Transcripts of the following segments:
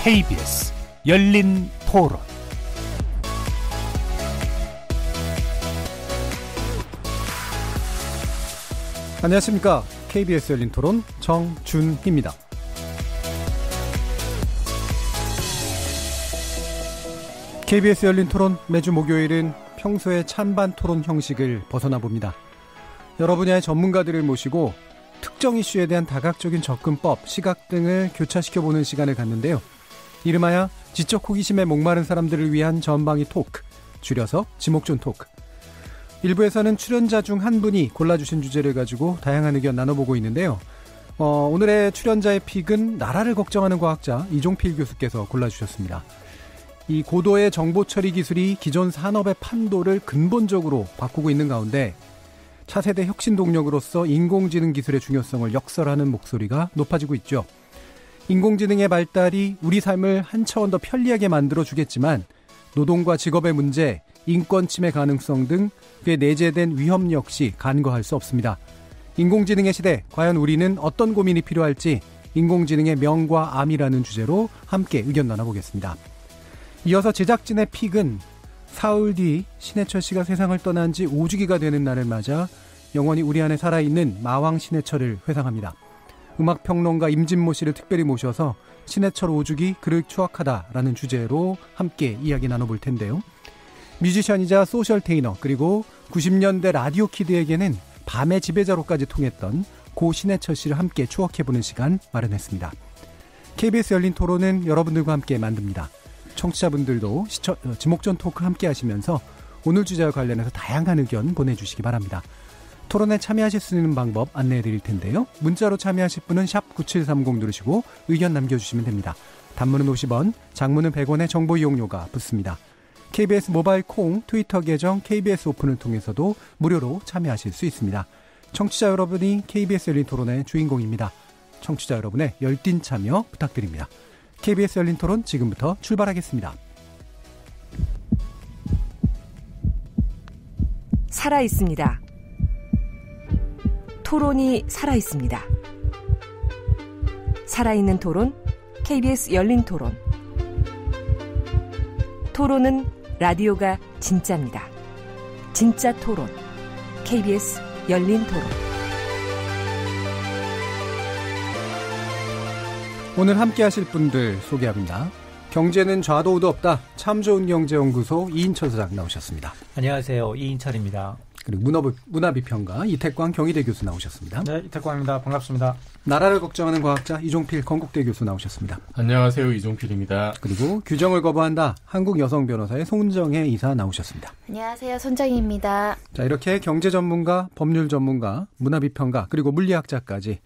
KBS 열린 토론. 안녕하십니까. KBS 열린 토론 정준희입니다. KBS 열린 토론 매주 목요일은 평소의 찬반 토론 형식을 벗어나 봅니다. 여러 분야의 전문가들을 모시고 특정 이슈에 대한 다각적인 접근법, 시각 등을 교차시켜보는 시간을 갖는데요. 이름하여 지적 호기심에 목마른 사람들을 위한 전방위 토크, 줄여서 지목전 토크. 일부에서는 출연자 중 한 분이 골라주신 주제를 가지고 다양한 의견 나눠보고 있는데요. 오늘의 출연자의 픽은 나라를 걱정하는 과학자 이종필 교수께서 골라주셨습니다. 이 고도의 정보 처리 기술이 기존 산업의 판도를 근본적으로 바꾸고 있는 가운데 차세대 혁신 동력으로서 인공지능 기술의 중요성을 역설하는 목소리가 높아지고 있죠. 인공지능의 발달이 우리 삶을 한 차원 더 편리하게 만들어주겠지만 노동과 직업의 문제, 인권 침해 가능성 등 그에 내재된 위험 역시 간과할 수 없습니다. 인공지능의 시대, 과연 우리는 어떤 고민이 필요할지 인공지능의 명과 암이라는 주제로 함께 의견 나눠보겠습니다. 이어서 제작진의 픽은 사흘 뒤 신해철 씨가 세상을 떠난 지 5주기가 되는 날을 맞아 영원히 우리 안에 살아있는 마왕 신해철을 회상합니다. 음악평론가 임진모 씨를 특별히 모셔서 신해철 5주기 그를 추억하다라는 주제로 함께 이야기 나눠볼 텐데요. 뮤지션이자 소셜 테이너 그리고 90년대 라디오 키드에게는 밤의 지배자로까지 통했던 고 신해철 씨를 함께 추억해보는 시간 마련했습니다. KBS 열린 토론은 여러분들과 함께 만듭니다. 청취자분들도 지목전 토크 함께 하시면서 오늘 주제와 관련해서 다양한 의견 보내주시기 바랍니다. 토론에 참여하실 수 있는 방법 안내해 드릴 텐데요. 문자로 참여하실 분은 샵 9730 누르시고 의견 남겨주시면 됩니다. 단문은 50원, 장문은 100원의 정보 이용료가 붙습니다. KBS 모바일 콩, 트위터 계정 KBS 오픈을 통해서도 무료로 참여하실 수 있습니다. 청취자 여러분이 KBS 열린 토론의 주인공입니다. 청취자 여러분의 열띤 참여 부탁드립니다. KBS 열린 토론 지금부터 출발하겠습니다. 살아있습니다. 토론이 살아있습니다. 살아있는 토론, KBS 열린 토론. 토론은 라디오가 진짜입니다. 진짜 토론, KBS 열린 토론. 오늘 함께 하실 분들 소개합니다. 경제는 좌도 우도 없다. 참 좋은 경제연구소 이인철 소장 나오셨습니다. 안녕하세요. 이인철입니다. 그리고 문화비평가 이태광 경희대 교수 나오셨습니다. 네, 이태광입니다. 반갑습니다. 나라를 걱정하는 과학자 이종필 건국대 교수 나오셨습니다. 안녕하세요. 이종필입니다. 그리고 규정을 거부한다. 한국 여성 변호사의 손정혜 이사 나오셨습니다. 안녕하세요. 손정혜입니다. 자, 이렇게 경제 전문가, 법률 전문가, 문화비평가, 그리고 물리학자까지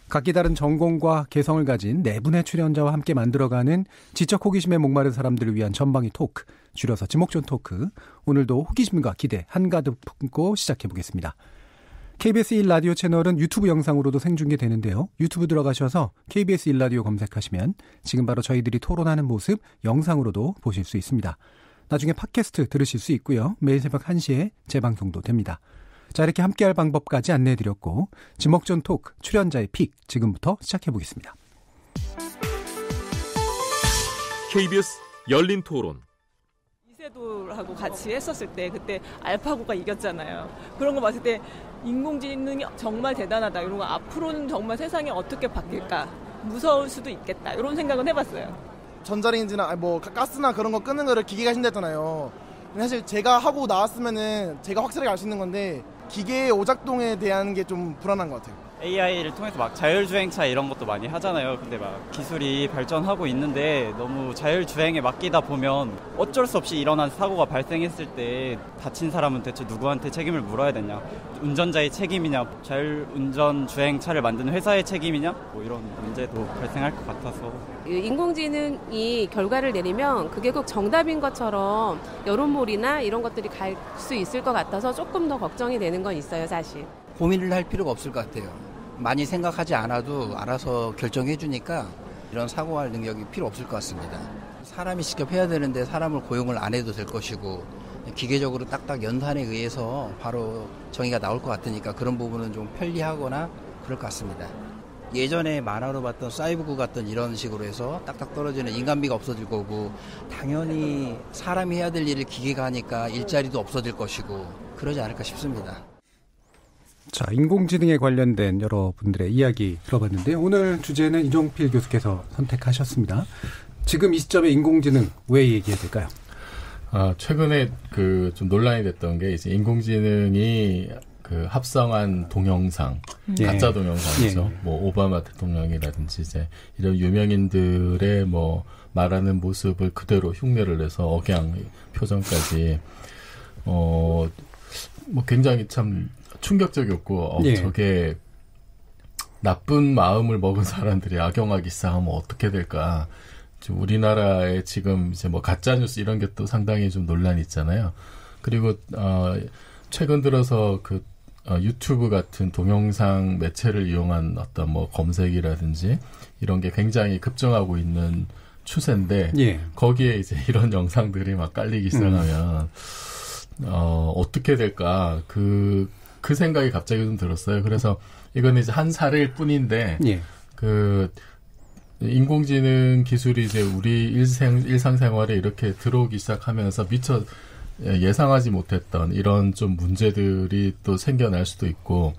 각기 다른 전공과 개성을 가진 네 분의 출연자와 함께 만들어가는 지적 호기심에 목마른 사람들을 위한 전방위 토크, 줄여서 지목전 토크. 오늘도 호기심과 기대 한가득 품고 시작해보겠습니다. KBS 1라디오 채널은 유튜브 영상으로도 생중계되는데요. 유튜브 들어가셔서 KBS 1라디오 검색하시면 지금 바로 저희들이 토론하는 모습 영상으로도 보실 수 있습니다. 나중에 팟캐스트 들으실 수 있고요. 매일 새벽 1시에 재방송도 됩니다. 자, 이렇게 함께할 방법까지 안내해드렸고 지목전 토크 출연자의 픽 지금부터 시작해보겠습니다. KBS 열린 토론. 이세돌하고 같이 했었을 때 그때 알파고가 이겼잖아요. 그런 거 봤을 때 인공지능이 정말 대단하다. 이런 거 앞으로는 정말 세상이 어떻게 바뀔까. 무서울 수도 있겠다. 이런 생각은 해봤어요. 전자레인지나 가스나 그런 거 끄는 거를 기계가 하신댔잖아요. 사실 제가 하고 나왔으면은 제가 확실하게 알 수 있는 건데 기계의 오작동에 대한 게 좀 불안한 것 같아요. AI를 통해서 막 자율주행차 이런 것도 많이 하잖아요. 근데 막 기술이 발전하고 있는데 너무 자율주행에 맡기다 보면 어쩔 수 없이 일어난 사고가 발생했을 때 다친 사람은 대체 누구한테 책임을 물어야 되냐. 운전자의 책임이냐, 자율운전 주행차를 만드는 회사의 책임이냐, 뭐 이런 문제도 발생할 것 같아서. 인공지능이 결과를 내리면 그게 꼭 정답인 것처럼 여론몰이나 이런 것들이 갈 수 있을 것 같아서 조금 더 걱정이 되는 건 있어요, 사실. 고민을 할 필요가 없을 것 같아요. 많이 생각하지 않아도 알아서 결정해 주니까 이런 사고할 능력이 필요 없을 것 같습니다. 사람이 직접 해야 되는데 사람을 고용을 안 해도 될 것이고 기계적으로 딱딱 연산에 의해서 바로 정의가 나올 것 같으니까 그런 부분은 좀 편리하거나 그럴 것 같습니다. 예전에 만화로 봤던 사이보그 같은 이런 식으로 해서 딱딱 떨어지는 인간미가 없어질 거고 당연히 사람이 해야 될 일을 기계가 하니까 일자리도 없어질 것이고 그러지 않을까 싶습니다. 자, 인공지능에 관련된 여러분들의 이야기 들어봤는데요. 오늘 주제는 이종필 교수께서 선택하셨습니다. 지금 이 시점에 인공지능 왜 얘기해야 될까요? 최근에 좀 논란이 됐던 게 이제 인공지능이 합성한 동영상, 가짜 동영상이죠. 뭐 오바마 대통령이라든지 이제 이런 유명인들의 뭐 말하는 모습을 그대로 흉내를 내서 억양 표정까지 뭐 굉장히 참 충격적이었고 저게 나쁜 마음을 먹은 사람들이 악용하기 시작하면 어떻게 될까? 우리나라에 지금 이제 뭐 가짜뉴스 이런 게 또 상당히 좀 논란이 있잖아요. 그리고 최근 들어서 유튜브 같은 동영상 매체를 이용한 어떤 뭐 검색이라든지 이런 게 굉장히 급증하고 있는 추세인데 거기에 이제 이런 영상들이 막 깔리기 시작하면 어떻게 될까 그 생각이 갑자기 좀 들었어요. 그래서 이건 이제 한 사례일 뿐인데 인공지능 기술이 이제 우리 일상생활에 이렇게 들어오기 시작하면서 미처 예상하지 못했던 이런 좀 문제들이 또 생겨날 수도 있고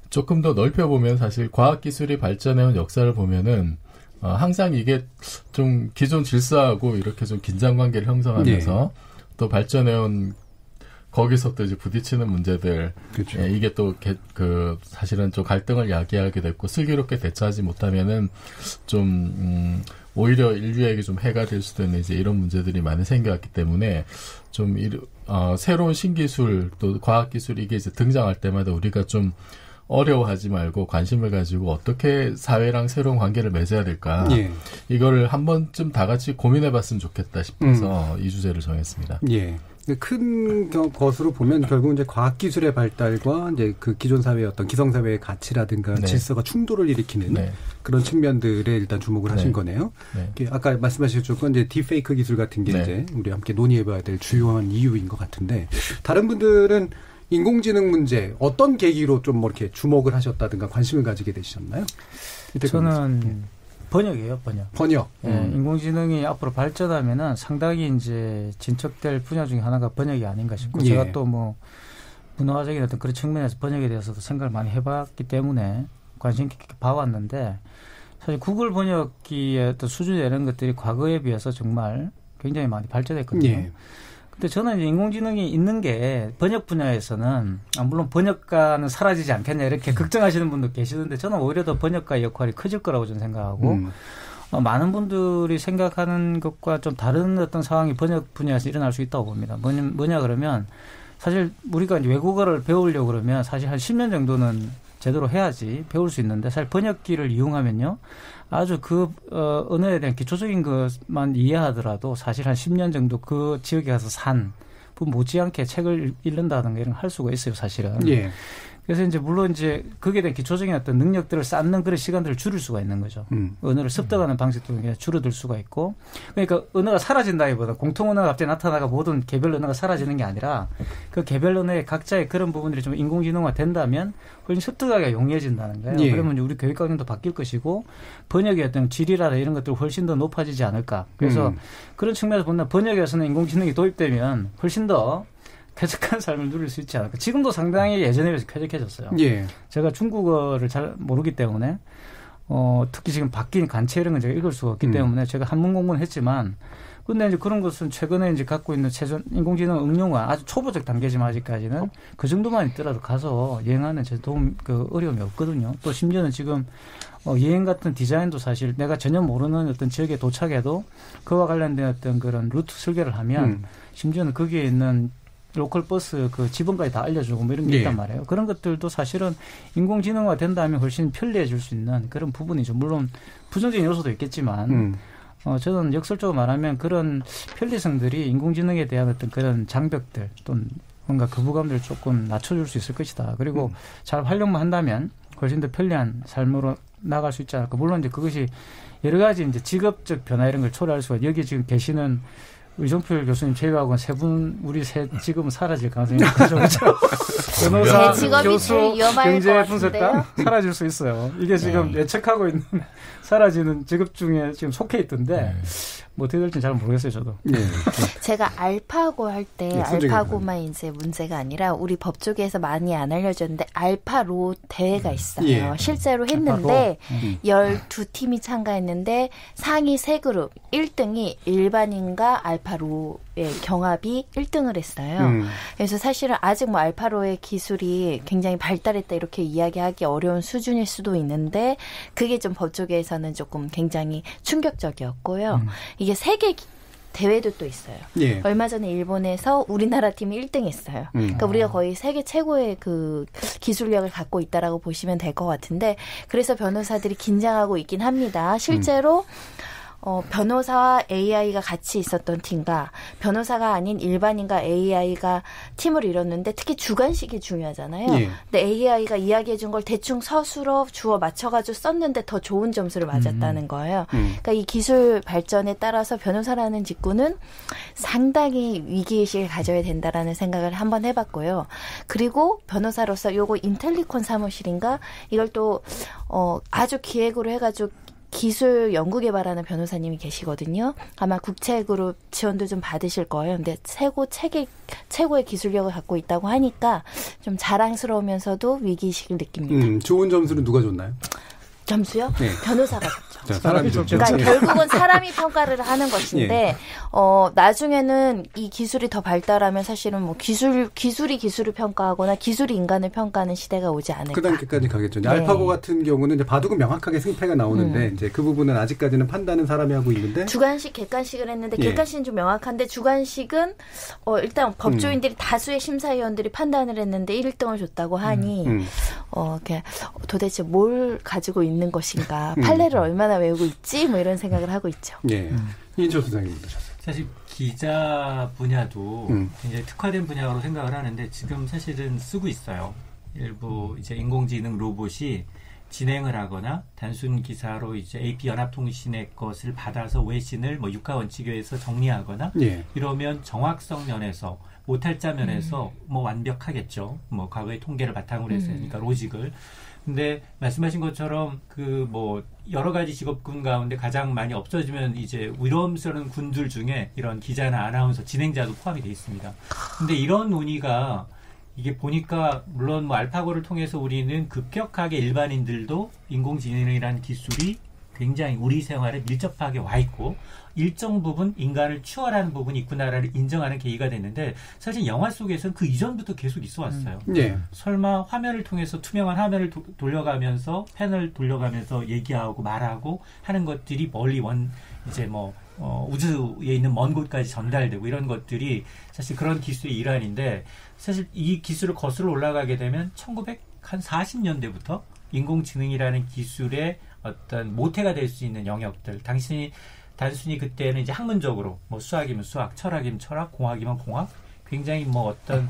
조금 더 넓혀보면 사실 과학기술이 발전해온 역사를 보면은 항상 이게 좀 기존 질서하고 이렇게 좀 긴장관계를 형성하면서 또 발전해온 거기서 또 이제 부딪히는 문제들. 그렇죠. 이게 또 사실은 좀 갈등을 야기하게 됐고 슬기롭게 대처하지 못하면은 좀 오히려 인류에게 좀 해가 될 수도 있는 이제 이런 문제들이 많이 생겨왔기 때문에 좀 새로운 신기술 또 과학기술이 이게 이제 등장할 때마다 우리가 좀 어려워하지 말고 관심을 가지고 어떻게 사회랑 새로운 관계를 맺어야 될까. 이거를 한 번쯤 다 같이 고민해봤으면 좋겠다 싶어서 이 주제를 정했습니다. 큰 것으로 보면 결국 이제 과학기술의 발달과 이제 그 기존 사회의 어떤 기성사회의 가치라든가 질서가 충돌을 일으키는 그런 측면들에 일단 주목을 하신 거네요. 아까 말씀하셨던 이제 딥페이크 기술 같은 게 이제 우리 함께 논의해봐야 될 주요한 이유인 것 같은데 다른 분들은 인공지능 문제 어떤 계기로 좀 뭐 이렇게 주목을 하셨다든가 관심을 가지게 되셨나요? 저는 번역이에요, 번역. 인공지능이 앞으로 발전하면은 상당히 이제 진척될 분야 중에 하나가 번역이 아닌가 싶고 제가 또 뭐 문화적인 어떤 그런 측면에서 번역에 대해서도 생각을 많이 해봤기 때문에 관심 깊게 봐왔는데 사실 구글 번역기의 어떤 수준이 이런 것들이 과거에 비해서 정말 굉장히 많이 발전했거든요. 근데 저는 이제 인공지능이 있는 게 번역 분야에서는 물론 번역가는 사라지지 않겠냐 이렇게 걱정하시는 분도 계시는데 저는 오히려 더 번역가의 역할이 커질 거라고 저는 생각하고 많은 분들이 생각하는 것과 좀 다른 어떤 상황이 번역 분야에서 일어날 수 있다고 봅니다. 뭐냐 그러면 사실 우리가 이제 외국어를 배우려고 그러면 사실 한 10년 정도는 제대로 해야지 배울 수 있는데 사실 번역기를 이용하면요. 아주 언어에 대한 기초적인 것만 이해하더라도 사실 한 10년 정도 그 지역에 가서 못지않게 책을 읽는다든가 이런 걸 할 수가 있어요, 사실은. 그래서 이제 물론 이제 거기에 대한 기초적인 어떤 능력들을 쌓는 그런 시간들을 줄일 수가 있는 거죠. 언어를 습득하는 방식도 줄어들 수가 있고. 그러니까 언어가 사라진다기보다 공통 언어가 갑자기 나타나가 모든 개별 언어가 사라지는 게 아니라 그 개별 언어의 각자의 그런 부분들이 좀 인공지능화 된다면 훨씬 습득하기가 용이해진다는 거예요. 그러면 우리 교육 과정도 바뀔 것이고 번역의 어떤 질이라든가 이런 것들이 훨씬 더 높아지지 않을까. 그래서 그런 측면에서 본다면 번역에서는 인공지능이 도입되면 훨씬 더 쾌적한 삶을 누릴 수 있지 않을까. 지금도 상당히 예전에 비해서 쾌적해졌어요. 제가 중국어를 잘 모르기 때문에 특히 지금 바뀐 간체 이런 건 제가 읽을 수가 없기 때문에 제가 한문 공부는 했지만 근데 이제 그런 것은 최근에 이제 갖고 있는 최전 인공지능 응용화 아주 초보적 단계지만 아직까지는 그 정도만 있더라도 가서 여행하는 제 어려움이 없거든요. 또 심지어는 지금 여행 같은 디자인도 사실 내가 전혀 모르는 어떤 지역에 도착해도 그와 관련된 어떤 그런 루트 설계를 하면 심지어는 거기에 있는 로컬 버스 지번까지 다 알려주고 뭐 이런 게 있단 말이에요. 그런 것들도 사실은 인공지능화 된다면 훨씬 편리해질 수 있는 그런 부분이죠. 물론 부정적인 요소도 있겠지만 저는 역설적으로 말하면 그런 편리성들이 인공지능에 대한 어떤 그런 장벽들 또는 뭔가 거부감들을 조금 낮춰줄 수 있을 것이다. 그리고 잘 활용만 한다면 훨씬 더 편리한 삶으로 나갈 수 있지 않을까. 물론 이제 그것이 여러 가지 이제 직업적 변화 이런 걸 초래할 수가 여기 지금 계시는 의정필 교수님 제외하고는 세 분, 우리 세 지금은 사라질 가능성이 크죠. 변호사, 교수, 경제분석가 사라질 수 있어요. 이게 지금 예측하고 있는 사라지는 직업 중에 지금 속해 있던데 뭐 어떻게 될지는 잘 모르겠어요, 저도. 제가 알파고 할 때 알파고만 이제 문제가 아니라 우리 법조계에서 많이 안 알려졌는데 알파로 대회가 있어요. 실제로 했는데 12팀이 참가했는데 상위 3그룹 1등이 일반인과 알파로의 경합이 1등을 했어요. 그래서 사실은 아직 뭐 알파로의 기술이 굉장히 발달했다 이렇게 이야기하기 어려운 수준일 수도 있는데 그게 좀 법조계에서는 조금 굉장히 충격적이었고요. 이게 세계 대회도 또 있어요. 얼마 전에 일본에서 우리나라 팀이 1등했어요. 그러니까 우리가 거의 세계 최고의 그 기술력을 갖고 있다라고 보시면 될 것 같은데 그래서 변호사들이 긴장하고 있긴 합니다. 실제로 변호사와 AI가 같이 있었던 팀과 변호사가 아닌 일반인과 AI가 팀을 이뤘는데 특히 주관식이 중요하잖아요. 근데 AI가 이야기해 준 걸 대충 서술어 주어 맞춰가지고 썼는데 더 좋은 점수를 맞았다는 거예요. 그러니까 이 기술 발전에 따라서 변호사라는 직군은 상당히 위기의식을 가져야 된다라는 생각을 한번 해봤고요. 그리고 변호사로서 요거 인텔리콘 사무실인가 이걸 또 아주 기획으로 해가지고 기술 연구 개발하는 변호사님이 계시거든요. 아마 국책으로 지원도 좀 받으실 거예요. 근데 최고의 기술력을 갖고 있다고 하니까 좀 자랑스러우면서도 위기의식을 느낍니다. 좋은 점수는 누가 줬나요? 점수요? 변호사가 줬죠. 사람이 줬죠. 그러니까 결국은 사람이 평가를 하는 것인데 나중에는 이 기술이 더 발달하면 사실은 뭐 기술이 기술을 평가하거나 기술이 인간을 평가하는 시대가 오지 않을까. 그 단계까지 가겠죠. 알파고 같은 경우는 이제 바둑은 명확하게 승패가 나오는데 이제 그 부분은 아직까지는 판단은 사람이 하고 있는데 주관식, 객관식을 했는데 객관식은 좀 명확한데 주관식은 일단 법조인들이 다수의 심사위원들이 판단을 했는데 1등을 줬다고 하니 도대체 뭘 가지고 있는 것인가, 판례를 얼마나 외우고 있지, 뭐 이런 생각을 하고 있죠. 이인철 소장님. 사실 기자 분야도 굉장히 특화된 분야로 생각을 하는데 지금 사실은 쓰고 있어요. 일부 이제 인공지능 로봇이 진행을 하거나 단순 기사로 이제 AP 연합통신의 것을 받아서 외신을 뭐 육하 원칙에 의해서 정리하거나 이러면 정확성 면에서 오탈자 면에서 뭐 완벽하겠죠. 뭐 과거의 통계를 바탕으로 해서 그러니까 로직을. 근데 말씀하신 것처럼 그 뭐 여러 가지 직업군 가운데 가장 많이 없어지면 이제 위험스러운 군들 중에 이런 기자나 아나운서, 진행자도 포함이 돼 있습니다. 근데 이런 논의가 이게 보니까 물론 뭐 알파고를 통해서 우리는 급격하게 일반인들도 인공지능이라는 기술이 굉장히 우리 생활에 밀접하게 와 있고 일정 부분 인간을 추월하는 부분이 있구나를 인정하는 계기가 됐는데 사실 영화 속에서는 그 이전부터 계속 있어 왔어요. 설마 화면을 통해서 투명한 화면을 돌려가면서 펜을 돌려가면서 얘기하고 말하고 하는 것들이 멀리 이제 뭐 우주에 있는 먼 곳까지 전달되고 이런 것들이 사실 그런 기술의 일환인데 사실 이 기술을 거슬러 올라가게 되면 1940년대부터 인공지능이라는 기술의 어떤 모태가 될 수 있는 영역들, 단순히 그때는 이제 학문적으로 뭐 수학이면 수학, 철학이면 철학, 공학이면 공학, 굉장히 뭐 어떤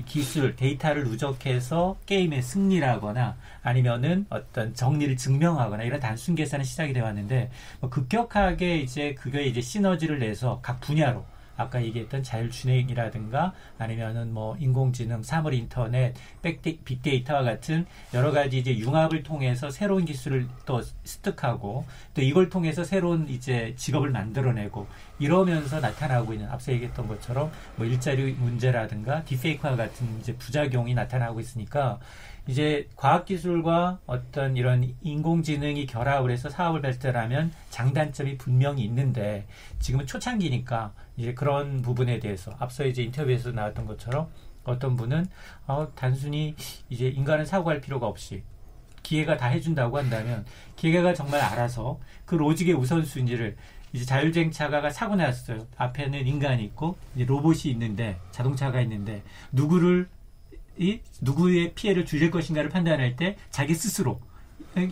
기술, 데이터를 누적해서 게임의 승리라거나 아니면은 어떤 정리를 증명하거나 이런 단순 계산이 시작이 되어 왔는데 뭐 급격하게 이제 그게 이제 시너지를 내서 각 분야로 아까 얘기했던 자율주행이라든가 아니면은 뭐 인공지능, 사물 인터넷, 빅데이터와 같은 여러 가지 이제 융합을 통해서 새로운 기술을 또 습득하고 또 이걸 통해서 새로운 이제 직업을 만들어내고 이러면서 나타나고 있는 앞서 얘기했던 것처럼 뭐 일자리 문제라든가 딥페이크와 같은 이제 부작용이 나타나고 있으니까 이제 과학기술과 어떤 이런 인공지능이 결합을 해서 사업을 발달하면 장단점이 분명히 있는데 지금은 초창기니까 이제 그런 부분에 대해서 앞서 이제 인터뷰에서 나왔던 것처럼 어떤 분은 단순히 이제 인간은 사고할 필요가 없이 기계가 다 해준다고 한다면 기계가 정말 알아서 그 로직의 우선순위를 이제 자율주행차가 사고 났어요. 앞에는 인간이 있고 이제 로봇이 있는데 자동차가 있는데 누구의 피해를 줄일 것인가를 판단할 때 자기 스스로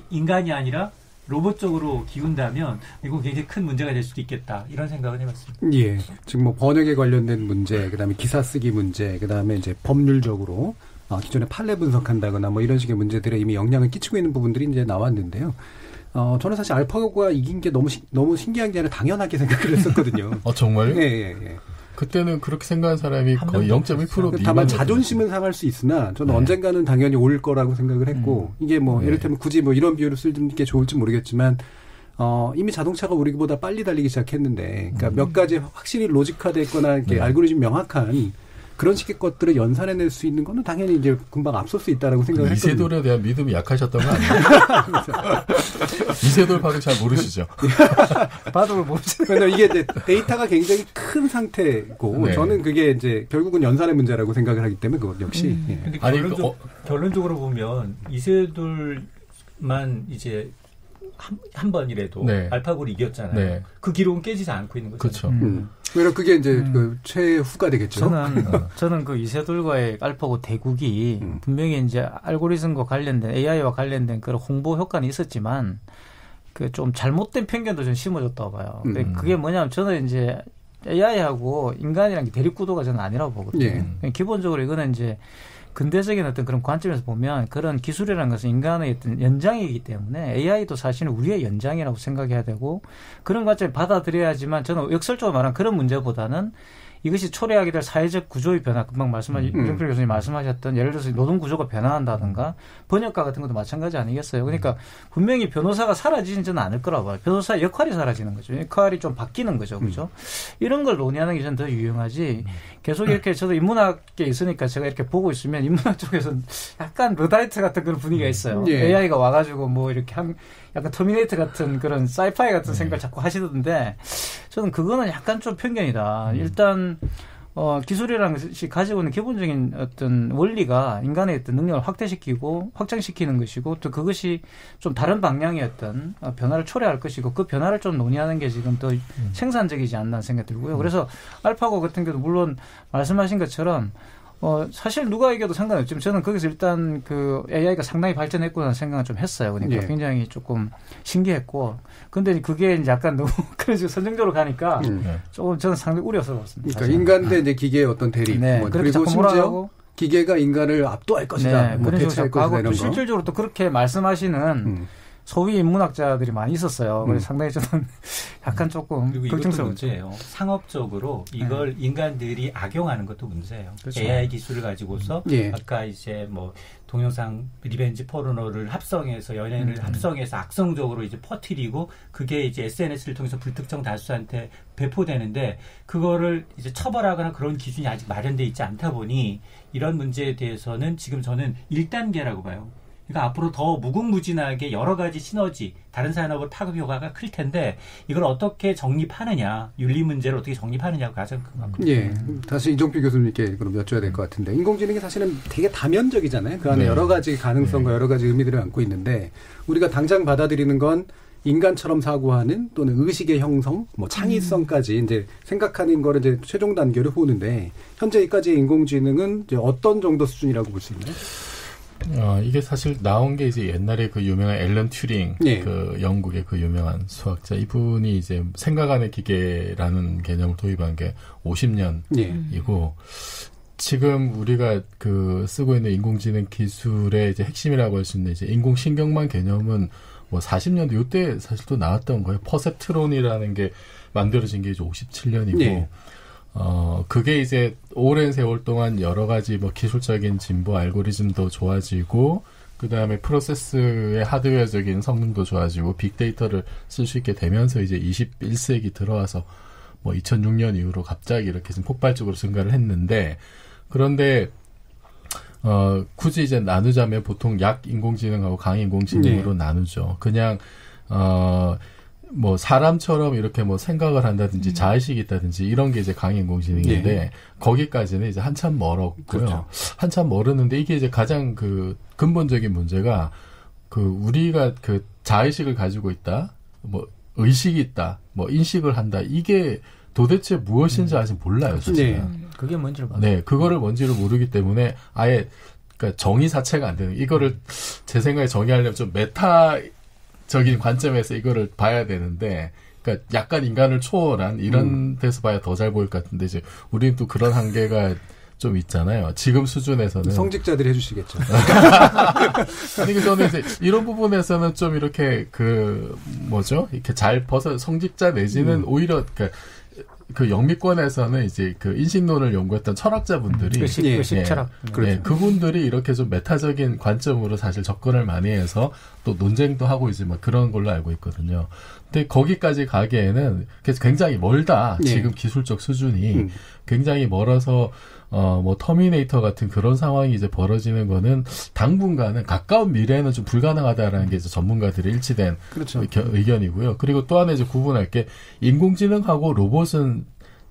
인간이 아니라 로봇 쪽으로 기운다면 이건 굉장히 큰 문제가 될 수도 있겠다. 이런 생각을 해봤습니다. 지금 뭐 번역에 관련된 문제, 그다음에 기사 쓰기 문제, 그다음에 이제 법률적으로 기존에 판례 분석한다거나 뭐 이런 식의 문제들에 이미 영향을 끼치고 있는 부분들이 이제 나왔는데요. 저는 사실 알파고가 이긴 게 너무 신기한 게 아니라 당연하게 생각을 했었거든요. 정말요? 예. 그때는 그렇게 생각한 사람이 거의 0.1% 다만 자존심은 상할 수 있으나 저는 언젠가는 당연히 올 거라고 생각을 했고 이게 이를테면 굳이 이런 비유를 쓰는 게 좋을지 모르겠지만 이미 자동차가 우리보다 빨리 달리기 시작했는데 그러니까 몇 가지 확실히 로직화됐거나 이렇게 알고리즘 명확한 그런 식의 것들을 연산해낼 수 있는 거는 당연히 이제 금방 앞설 수 있다라고 생각을 했거든요. 이세돌에 대한 믿음이 약하셨던 거 아니에요? 이세돌 바둑 잘 모르시죠? 바둑을 모르죠. 왜냐면 이게 이제 데이터가 굉장히 큰 상태고 저는 그게 이제 결국은 연산의 문제라고 생각을 하기 때문에 그것 역시. 근데 결론적으로 보면 이세돌만 이제 한 번이라도 알파고를 이겼잖아요. 그 기록은 깨지지 않고 있는 거죠. 그렇죠. 그래서 그게 이제 그 최후가 되겠죠. 저는 그 이세돌과의 알파고 대국이 분명히 이제 알고리즘과 관련된 AI와 관련된 그런 홍보 효과는 있었지만 그 좀 잘못된 편견도 좀 심어줬다고 봐요. 그게 뭐냐면 저는 이제 AI하고 인간이라는 게 대립구도가 저는 아니라고 보거든요. 기본적으로 이거는 이제 근대적인 어떤 그런 관점에서 보면 그런 기술이라는 것은 인간의 어떤 연장이기 때문에 AI도 사실은 우리의 연장이라고 생각해야 되고 그런 관점을 받아들여야지만 저는 역설적으로 말한 그런 문제보다는 이것이 초래하게 될 사회적 구조의 변화, 금방 말씀하신 이정필 교수님 말씀하셨던 예를 들어서 노동 구조가 변화한다든가 번역가 같은 것도 마찬가지 아니겠어요. 그러니까 분명히 변호사가 사라지지는 않을 거라고 봐요. 변호사의 역할이 사라지는 거죠. 역할이 좀 바뀌는 거죠. 그죠? 이런 걸 논의하는 게 저는 더 유용하지. 계속 이렇게 저도 인문학에 있으니까 제가 이렇게 보고 있으면 인문학 쪽에서는 약간 러다이트 같은 그런 분위기가 있어요. AI가 와가지고 뭐 이렇게 약간 터미네이터 같은 그런 사이파이 같은 생각을 자꾸 하시던데 저는 그거는 약간 좀 편견이다. 일단 기술이라는 것이 가지고 있는 기본적인 어떤 원리가 인간의 어떤 능력을 확대시키고 확장시키는 것이고 또 그것이 좀 다른 방향의 어떤 변화를 초래할 것이고 그 변화를 좀 논의하는 게 지금 더 생산적이지 않나 생각이 들고요. 그래서 알파고 같은 경우도 물론 말씀하신 것처럼 사실 누가 이겨도 상관없지만 저는 거기서 일단 그 AI가 상당히 발전했구나 생각을 좀 했어요. 그러니까 굉장히 조금 신기했고. 근데 그게 이제 약간 너무 그런 식으로 선정적으로 가니까 조금 저는 상당히 우려스러웠습니다. 그러니까 인간 대 이제 기계의 어떤 대립. 그리고 심지어 기계가 인간을 압도할 것이다. 대체할 것이다 이런 거. 실질적으로 또 그렇게 말씀하시는 소위 인문학자들이 많이 있었어요. 그래서 상당히 저는 약간 조금 걱정스러운 문제예요. 상업적으로 이걸 인간들이 악용하는 것도 문제예요. 그렇죠. AI 기술을 가지고서 아까 이제 뭐 동영상 리벤지 포르노를 합성해서 연예인을 합성해서 악성적으로 이제 퍼뜨리고 그게 이제 SNS를 통해서 불특정 다수한테 배포되는데 그거를 이제 처벌하거나 그런 기준이 아직 마련돼 있지 않다 보니 이런 문제에 대해서는 지금 저는 1단계라고 봐요. 그러니까 앞으로 더 무궁무진하게 여러 가지 시너지, 다른 산업을 파급 효과가 클 텐데 이걸 어떻게 정립하느냐, 윤리 문제를 어떻게 정립하느냐가 가장 큰 것 같거든요. 다시 이정필 교수님께 그럼 여쭤야 될 것 같은데 인공지능이 사실은 되게 다면적이잖아요. 그 안에 여러 가지 가능성과 여러 가지 의미들을 안고 있는데 우리가 당장 받아들이는 건 인간처럼 사고하는 또는 의식의 형성, 뭐 창의성까지 이제 생각하는 거를 이제 최종 단계로 보는데 현재 여기까지의 인공지능은 이제 어떤 정도 수준이라고 볼 수 있나요? 이게 사실 나온 게 이제 옛날에 그 유명한 앨런 튜링, 그 영국의 그 유명한 수학자, 이분이 이제 생각하는 기계라는 개념을 도입한 게 50년이고, 지금 우리가 그 쓰고 있는 인공지능 기술의 이제 핵심이라고 할 수 있는 이제 인공신경망 개념은 뭐 40년대 이때 사실 또 나왔던 거예요. 퍼셉트론이라는 게 만들어진 게 이제 57년이고, 그게 이제 오랜 세월 동안 여러 가지 뭐 기술적인 진보, 알고리즘도 좋아지고, 그 다음에 프로세스의 하드웨어적인 성능도 좋아지고, 빅데이터를 쓸 수 있게 되면서 이제 21세기 들어와서 뭐 2006년 이후로 갑자기 이렇게 좀 폭발적으로 증가를 했는데, 그런데, 굳이 이제 나누자면 보통 약 인공지능하고 강 인공지능으로 나누죠. 그냥, 뭐 사람처럼 이렇게 뭐 생각을 한다든지 자의식이 있다든지 이런 게 이제 강인공지능인데 거기까지는 이제 한참 멀었고요. 그렇죠. 한참 멀었는데 이게 이제 가장 그 근본적인 문제가 그 우리가 그 자의식을 가지고 있다, 뭐 의식이 있다, 뭐 인식을 한다, 이게 도대체 무엇인지 아직 몰라요, 사실은. 그게 뭔지를 몰라요. 네, 그거를 뭔지를 모르기 때문에 아예 그러니까 정의 자체가 안 되는, 이거를 제 생각에 정의하려면 좀 적인 관점에서 이거를 봐야 되는데, 그러니까 약간 인간을 초월한 이런 데서 봐야 더 잘 보일 것 같은데, 이제 우리는 또 그런 한계가 좀 있잖아요. 지금 수준에서는. 성직자들이 해주시겠죠. 아니, 저는 이제 이런 부분에서는 좀 이렇게 이렇게 잘 성직자 내지는 오히려, 그 영미권에서는 이제 그 인식론을 연구했던 철학자분들이 의식 철학 그렇죠. 그분들이 이렇게 좀 메타적인 관점으로 사실 접근을 많이 해서 또 논쟁도 하고 이제 막 그런 걸로 알고 있거든요. 근데 거기까지 가기에는 굉장히 멀다. 지금 기술적 수준이 굉장히 멀어서 뭐 터미네이터 같은 그런 상황이 이제 벌어지는 거는 당분간은 가까운 미래에는 좀 불가능하다라는 게 이제 전문가들의 일치된 그렇죠. 의견이고요. 그리고 또 하나 이제 구분할 게 인공지능하고 로봇은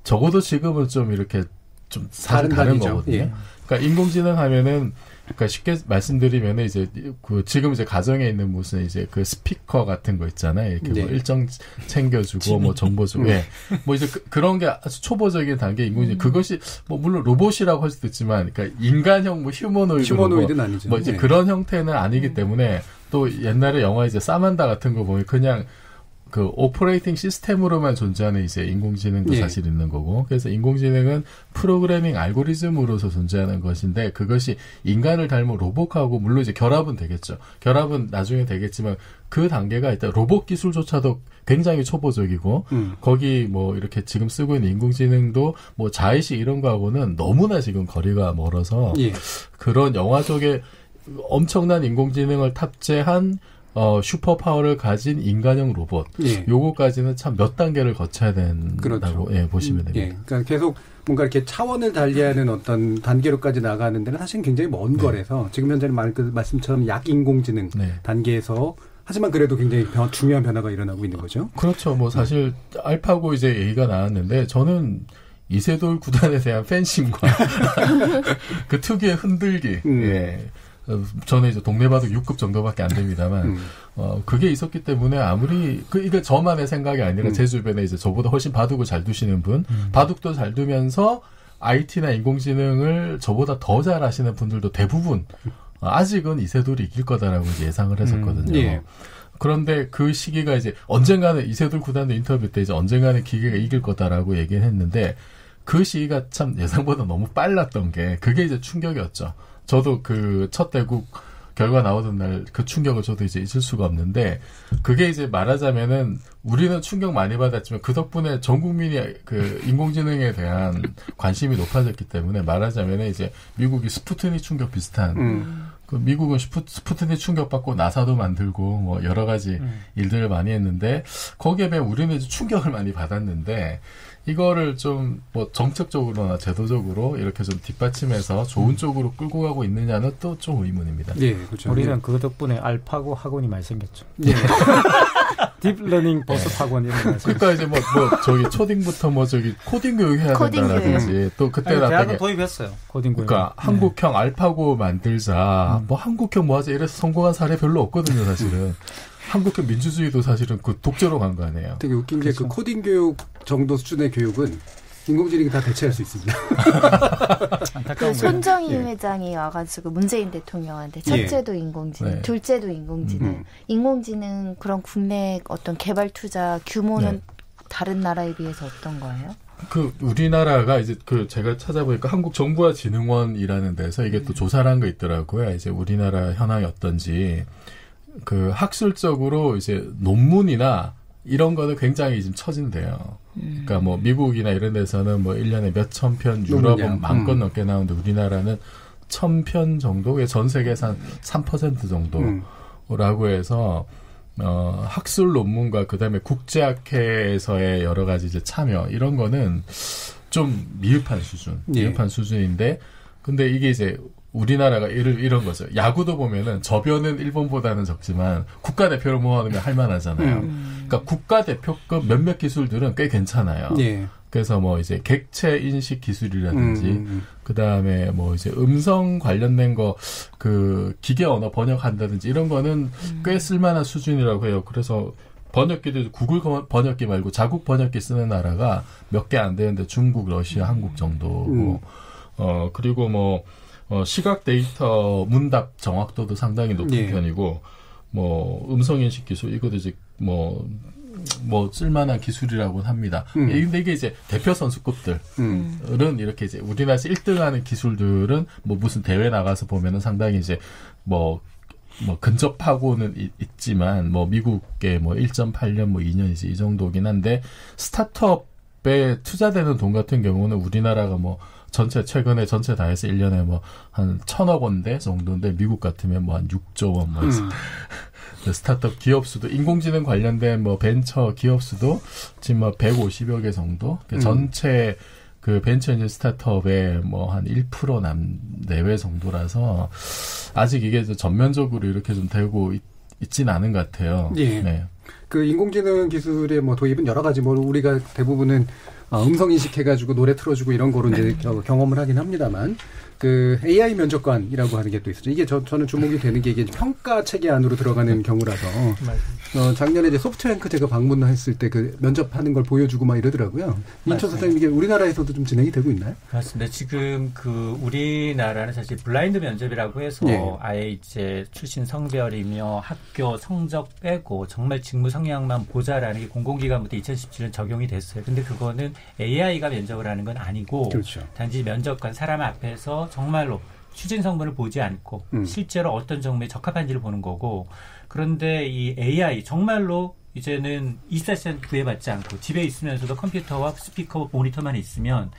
적어도 지금은 좀 이렇게 좀 사실 다른 거거든요. 그러니까 인공지능 하면은 그러니까 쉽게 말씀드리면은 이제 지금 이제 가정에 있는 무슨 이제 그 스피커 같은 거 있잖아요. 이렇게 뭐 일정 챙겨주고 뭐 정보 주고 뭐 이제 그런 게 아주 초보적인 단계 인공지능 그것이 뭐 물론 로봇이라고 할 수도 있지만 그러니까 인간형 뭐 휴머노이드는 아니죠. 뭐 이제 그런 형태는 아니기 때문에 또 옛날에 영화 이제 사만다 같은 거 보면 그냥 그 오퍼레이팅 시스템으로만 존재하는 이제 인공지능도 사실 있는 거고 그래서 인공지능은 프로그래밍 알고리즘으로서 존재하는 것인데 그것이 인간을 닮은 로봇하고 물론 이제 결합은 되겠죠. 결합은 나중에 되겠지만 그 단계가 일단 로봇 기술조차도 굉장히 초보적이고 거기 뭐 이렇게 지금 쓰고 있는 인공지능도 뭐 자의식 이런 거하고는 너무나 지금 거리가 멀어서 그런 영화 속에 엄청난 인공지능을 탑재한 슈퍼 파워를 가진 인간형 로봇. 요거까지는 참 몇 단계를 거쳐야 된다고 보시면 됩니다. 그러니까 계속 뭔가 이렇게 차원을 달리하는 어떤 단계로까지 나가는 데는 사실 굉장히 먼 거라서 지금 현재는 말씀처럼 약 인공지능 단계에서 하지만 그래도 굉장히 중요한 변화가 일어나고 있는 거죠. 그렇죠. 뭐 사실 알파고 이제 얘기가 나왔는데 저는 이세돌 구단에 대한 팬심과 그 특유의 흔들기. 저는 이제 동네바둑 6급 정도밖에 안 됩니다만, 그게 있었기 때문에 아무리, 이게 저만의 생각이 아니라 제 주변에 이제 저보다 훨씬 바둑을 잘 두시는 분, 바둑도 잘 두면서 IT나 인공지능을 저보다 더 잘 아시는 분들도 대부분, 아직은 이세돌이 이길 거다라고 이제 예상을 했었거든요. 그런데 그 시기가 이제 언젠가는 이세돌 구단도 인터뷰 때 이제 언젠가는 기계가 이길 거다라고 얘기를 했는데, 그 시기가 참 예상보다 너무 빨랐던 게, 그게 이제 충격이었죠. 저도 그 첫 대국 결과 나오던 날 그 충격을 저도 이제 잊을 수가 없는데 그게 이제 말하자면은 우리는 충격 많이 받았지만 그 덕분에 전 국민이 그 인공지능에 대한 관심이 높아졌기 때문에 말하자면은 이제 미국이 스푸트닉 충격 비슷한 그 미국은 스푸트닉 충격받고 나사도 만들고 뭐 여러 가지 일들을 많이 했는데 거기에 비해 우리는 이제 충격을 많이 받았는데 이거를 좀 뭐 정책적으로나 제도적으로 이렇게 좀 뒷받침해서 좋은 쪽으로 끌고 가고 있느냐는 또 좀 의문입니다. 그렇죠. 우리는 그 덕분에 알파고 학원이 많이 생겼죠. 딥러닝 버스 학원 이런 거. 그러니까 이제 뭐 저기 초딩부터 뭐 저기 코딩 교육 해야 된다라든지 또 그때 대학은 도입했어요. 코딩 교육. 그러니까 한국형 알파고 만들자. 뭐 한국형 뭐 하자 이래서 성공한 사례 별로 없거든요, 사실은. 한국형 민주주의도 사실은 그 독재로 간 거 아니에요. 되게 웃긴 게 그 코딩 교육 정도 수준의 교육은 인공지능이 다 대체할 수 있습니다. 그 손정희 회장이 와가지고 문재인 대통령한테 첫째도 인공지능, 둘째도 인공지능, 인공지능 그런 국내 어떤 개발 투자 규모는 다른 나라에 비해서 어떤 거예요? 그 우리나라가 이제 그 제가 찾아보니까 한국정부와진흥원이라는 데서 이게 또 조사를 한 거 있더라고요. 이제 우리나라 현황이 어떤지. 그 학술적으로 이제 논문이나 이런 거는 굉장히 지금 처진대요. 그러니까 뭐 미국이나 이런 데서는 뭐 1년에 몇천 편, 유럽은 10,000건 넘게 나오는데 우리나라는 1,000편 정도, 전 세계에서 한 3% 정도라고 해서 학술 논문과 그다음에 국제학회에서의 여러 가지 이제 참여 이런 거는 좀 미흡한 수준인데 근데 이게 이제 우리나라가 이런 거죠. 야구도 보면은 저변은 일본보다는 적지만 국가대표를 모아놓으면 할만하잖아요. 그러니까 국가대표급 몇몇 기술들은 꽤 괜찮아요. 그래서 뭐 이제 객체 인식 기술이라든지 그다음에 뭐 이제 음성 관련된 거 그 기계 언어 번역한다든지 이런 거는 꽤 쓸만한 수준이라고 해요. 그래서 번역기도 구글 번역기 말고 자국 번역기 쓰는 나라가 몇 개 안 되는데 중국, 러시아, 한국 정도고 그리고 뭐 시각 데이터 문답 정확도도 상당히 높은 편이고, 뭐, 음성인식 기술, 이것도 이제, 뭐, 뭐 쓸만한 기술이라고 합니다. 근데 이게 이제 대표 선수급들은 이렇게 이제 우리나라에서 1등하는 기술들은 뭐 무슨 대회 나가서 보면은 상당히 이제 뭐 근접하고는 있지만 뭐 미국의 뭐 1.8년 뭐 2년이지 이 정도긴 한데 스타트업에 투자되는 돈 같은 경우는 우리나라가 뭐 최근에 전체 다 해서 1년에 뭐 한 1,000억 원대 정도인데 미국 같으면 뭐 한 6조 원 뭐 스타트업 기업 수도 인공지능 관련된 뭐 벤처 기업 수도 지금 뭐 150여 개 정도 전체 그 벤처 엔진 스타트업의 뭐 한 1% 내외 정도라서 아직 이게 전면적으로 이렇게 좀 되고 있진 않은 것 같아요. 예. 네. 그 인공지능 기술의 뭐 도입은 여러 가지 뭐 우리가 대부분은 음성 인식해가지고 노래 틀어주고 이런 거로 이제 경험을 하긴 합니다만 그 AI 면접관이라고 하는 게 또 있어요. 이게 저는 주목이 되는 게 이게 평가 체계 안으로 들어가는 경우라서 작년에 이제 소프트뱅크 제가 방문했을 때 그 면접하는 걸 보여주고 막 이러더라고요. 인천 선생님 이게 우리나라에서도 좀 진행이 되고 있나요? 맞습니다. 지금 그 우리나라는 사실 블라인드 면접이라고 해서 아예 이제 출신 성별이며 학교 성적 빼고 정말 직무 성향만 보자라는 게 공공기관부터 2017년 적용이 됐어요. 근데 그거는 AI가 면접을 하는 건 아니고 그렇죠. 단지 면접관 사람 앞에서 정말로 추진 성분을 보지 않고 실제로 어떤 정보에 적합한지를 보는 거고 그런데 이 AI 정말로 이제는 24시간 구애받지 않고 집에 있으면서도 컴퓨터와 스피커 모니터만 있으면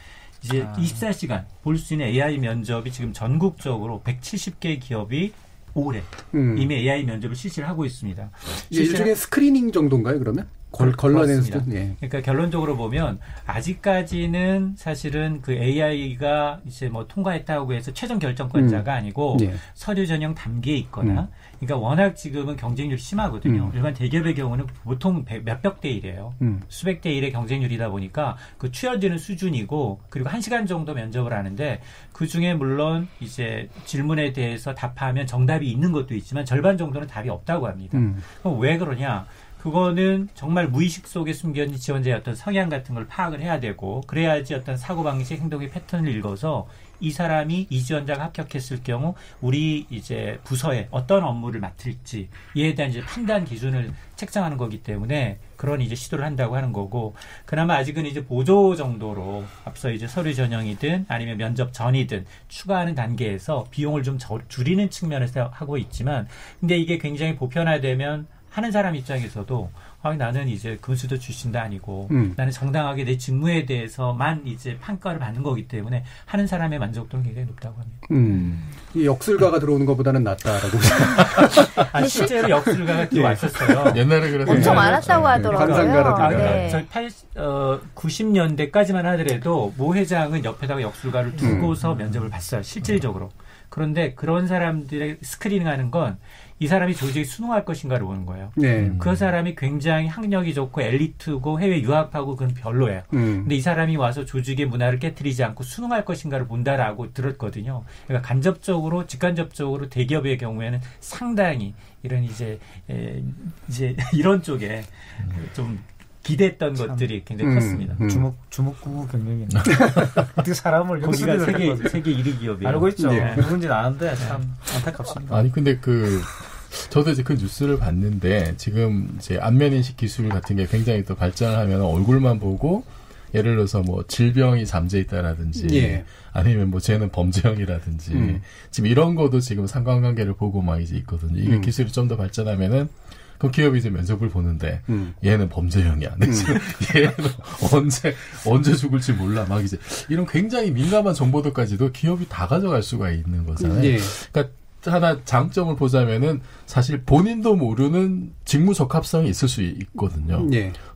이제 24시간 볼 수 있는 AI 면접이 지금 전국적으로 170개 기업이 올해 이미 AI 면접을 실시를 하고 있습니다. 일종의 스크리닝 정도인가요, 그러면? 걸러낸 수준? 예. 그러니까 결론적으로 보면 아직까지는 사실은 그 AI가 이제 뭐 통과했다고 해서 최종 결정권자가 아니고 서류 전형 단계에 있거나 그러니까 워낙 지금은 경쟁률이 심하거든요. 일반 대기업의 경우는 보통 몇백 대 1이에요. 수백 대 1의 경쟁률이다 보니까 그 추려지는 수준이고 그리고 1시간 정도 면접을 하는데 그중에 물론 이제 질문에 대해서 답하면 정답이 있는 것도 있지만 절반 정도는 답이 없다고 합니다. 그럼 왜 그러냐? 그거는 정말 무의식 속에 숨겨진 지원자의 어떤 성향 같은 걸 파악을 해야 되고 그래야지 어떤 사고방식 행동의 패턴을 읽어서 이 사람이 이 지원자가 합격했을 경우 우리 이제 부서에 어떤 업무를 맡을지 이에 대한 이제 판단 기준을 책정하는 거기 때문에 그런 이제 시도를 한다고 하는 거고 그나마 아직은 이제 보조 정도로 앞서 이제 서류 전형이든 아니면 면접 전이든 추가하는 단계에서 비용을 좀 줄이는 측면에서 하고 있지만 근데 이게 굉장히 보편화되면 하는 사람 입장에서도 나는 이제 군수도 출신도 아니고 나는 정당하게 내 직무에 대해서만 이제 평가를 받는 거기 때문에 하는 사람의 만족도는 굉장히 높다고 합니다. 이 역술가가 들어오는 것보다는 낫다라고. 실제로 역술가가 들어왔었어요. 옛날에 그래서 엄청 많았다고 하더라고요. 네. 저희 90년대까지만 하더라도 모 회장은 옆에다가 역술가를 두고서 면접을 봤어요. 실질적으로. 그런데 그런 사람들의 스크리닝하는 건 이 사람이 조직에 순응할 것인가를 보는 거예요. 그 사람이 굉장히 학력이 좋고 엘리트고 해외 유학하고 그건 별로예요. 근데 이 사람이 와서 조직의 문화를 깨트리지 않고 순응할 것인가를 본다라고 들었거든요. 그러니까 간접적으로 직간접적으로 대기업의 경우에는 상당히 이런 이제 이런 쪽에 좀 기대했던 것들이 굉장히 컸습니다. 주먹구 경력이네. 어떻게 사람을 거기가 세계 1위 기업이에요. 알고 있죠. 누군지 아는데 참 안타깝습니다. 아니 근데 저도 이제 그 뉴스를 봤는데 지금 이제 안면 인식 기술 같은 게 굉장히 또 발전을 하면 얼굴만 보고 예를 들어서 뭐 질병이 잠재 있다라든지 아니면 뭐 쟤는 범죄형이라든지 지금 이런 것도 지금 상관관계를 보고 막 이제 있거든요. 이게 기술이 좀 더 발전하면은 그럼 기업이 이제 면접을 보는데 얘는 범죄형이야. 얘는 언제 죽을지 몰라. 막 이제 이런 굉장히 민감한 정보들까지도 기업이 다 가져갈 수가 있는 거잖아요. 그러니까 하나 장점을 보자면은 사실 본인도 모르는 직무 적합성이 있을 수 있거든요.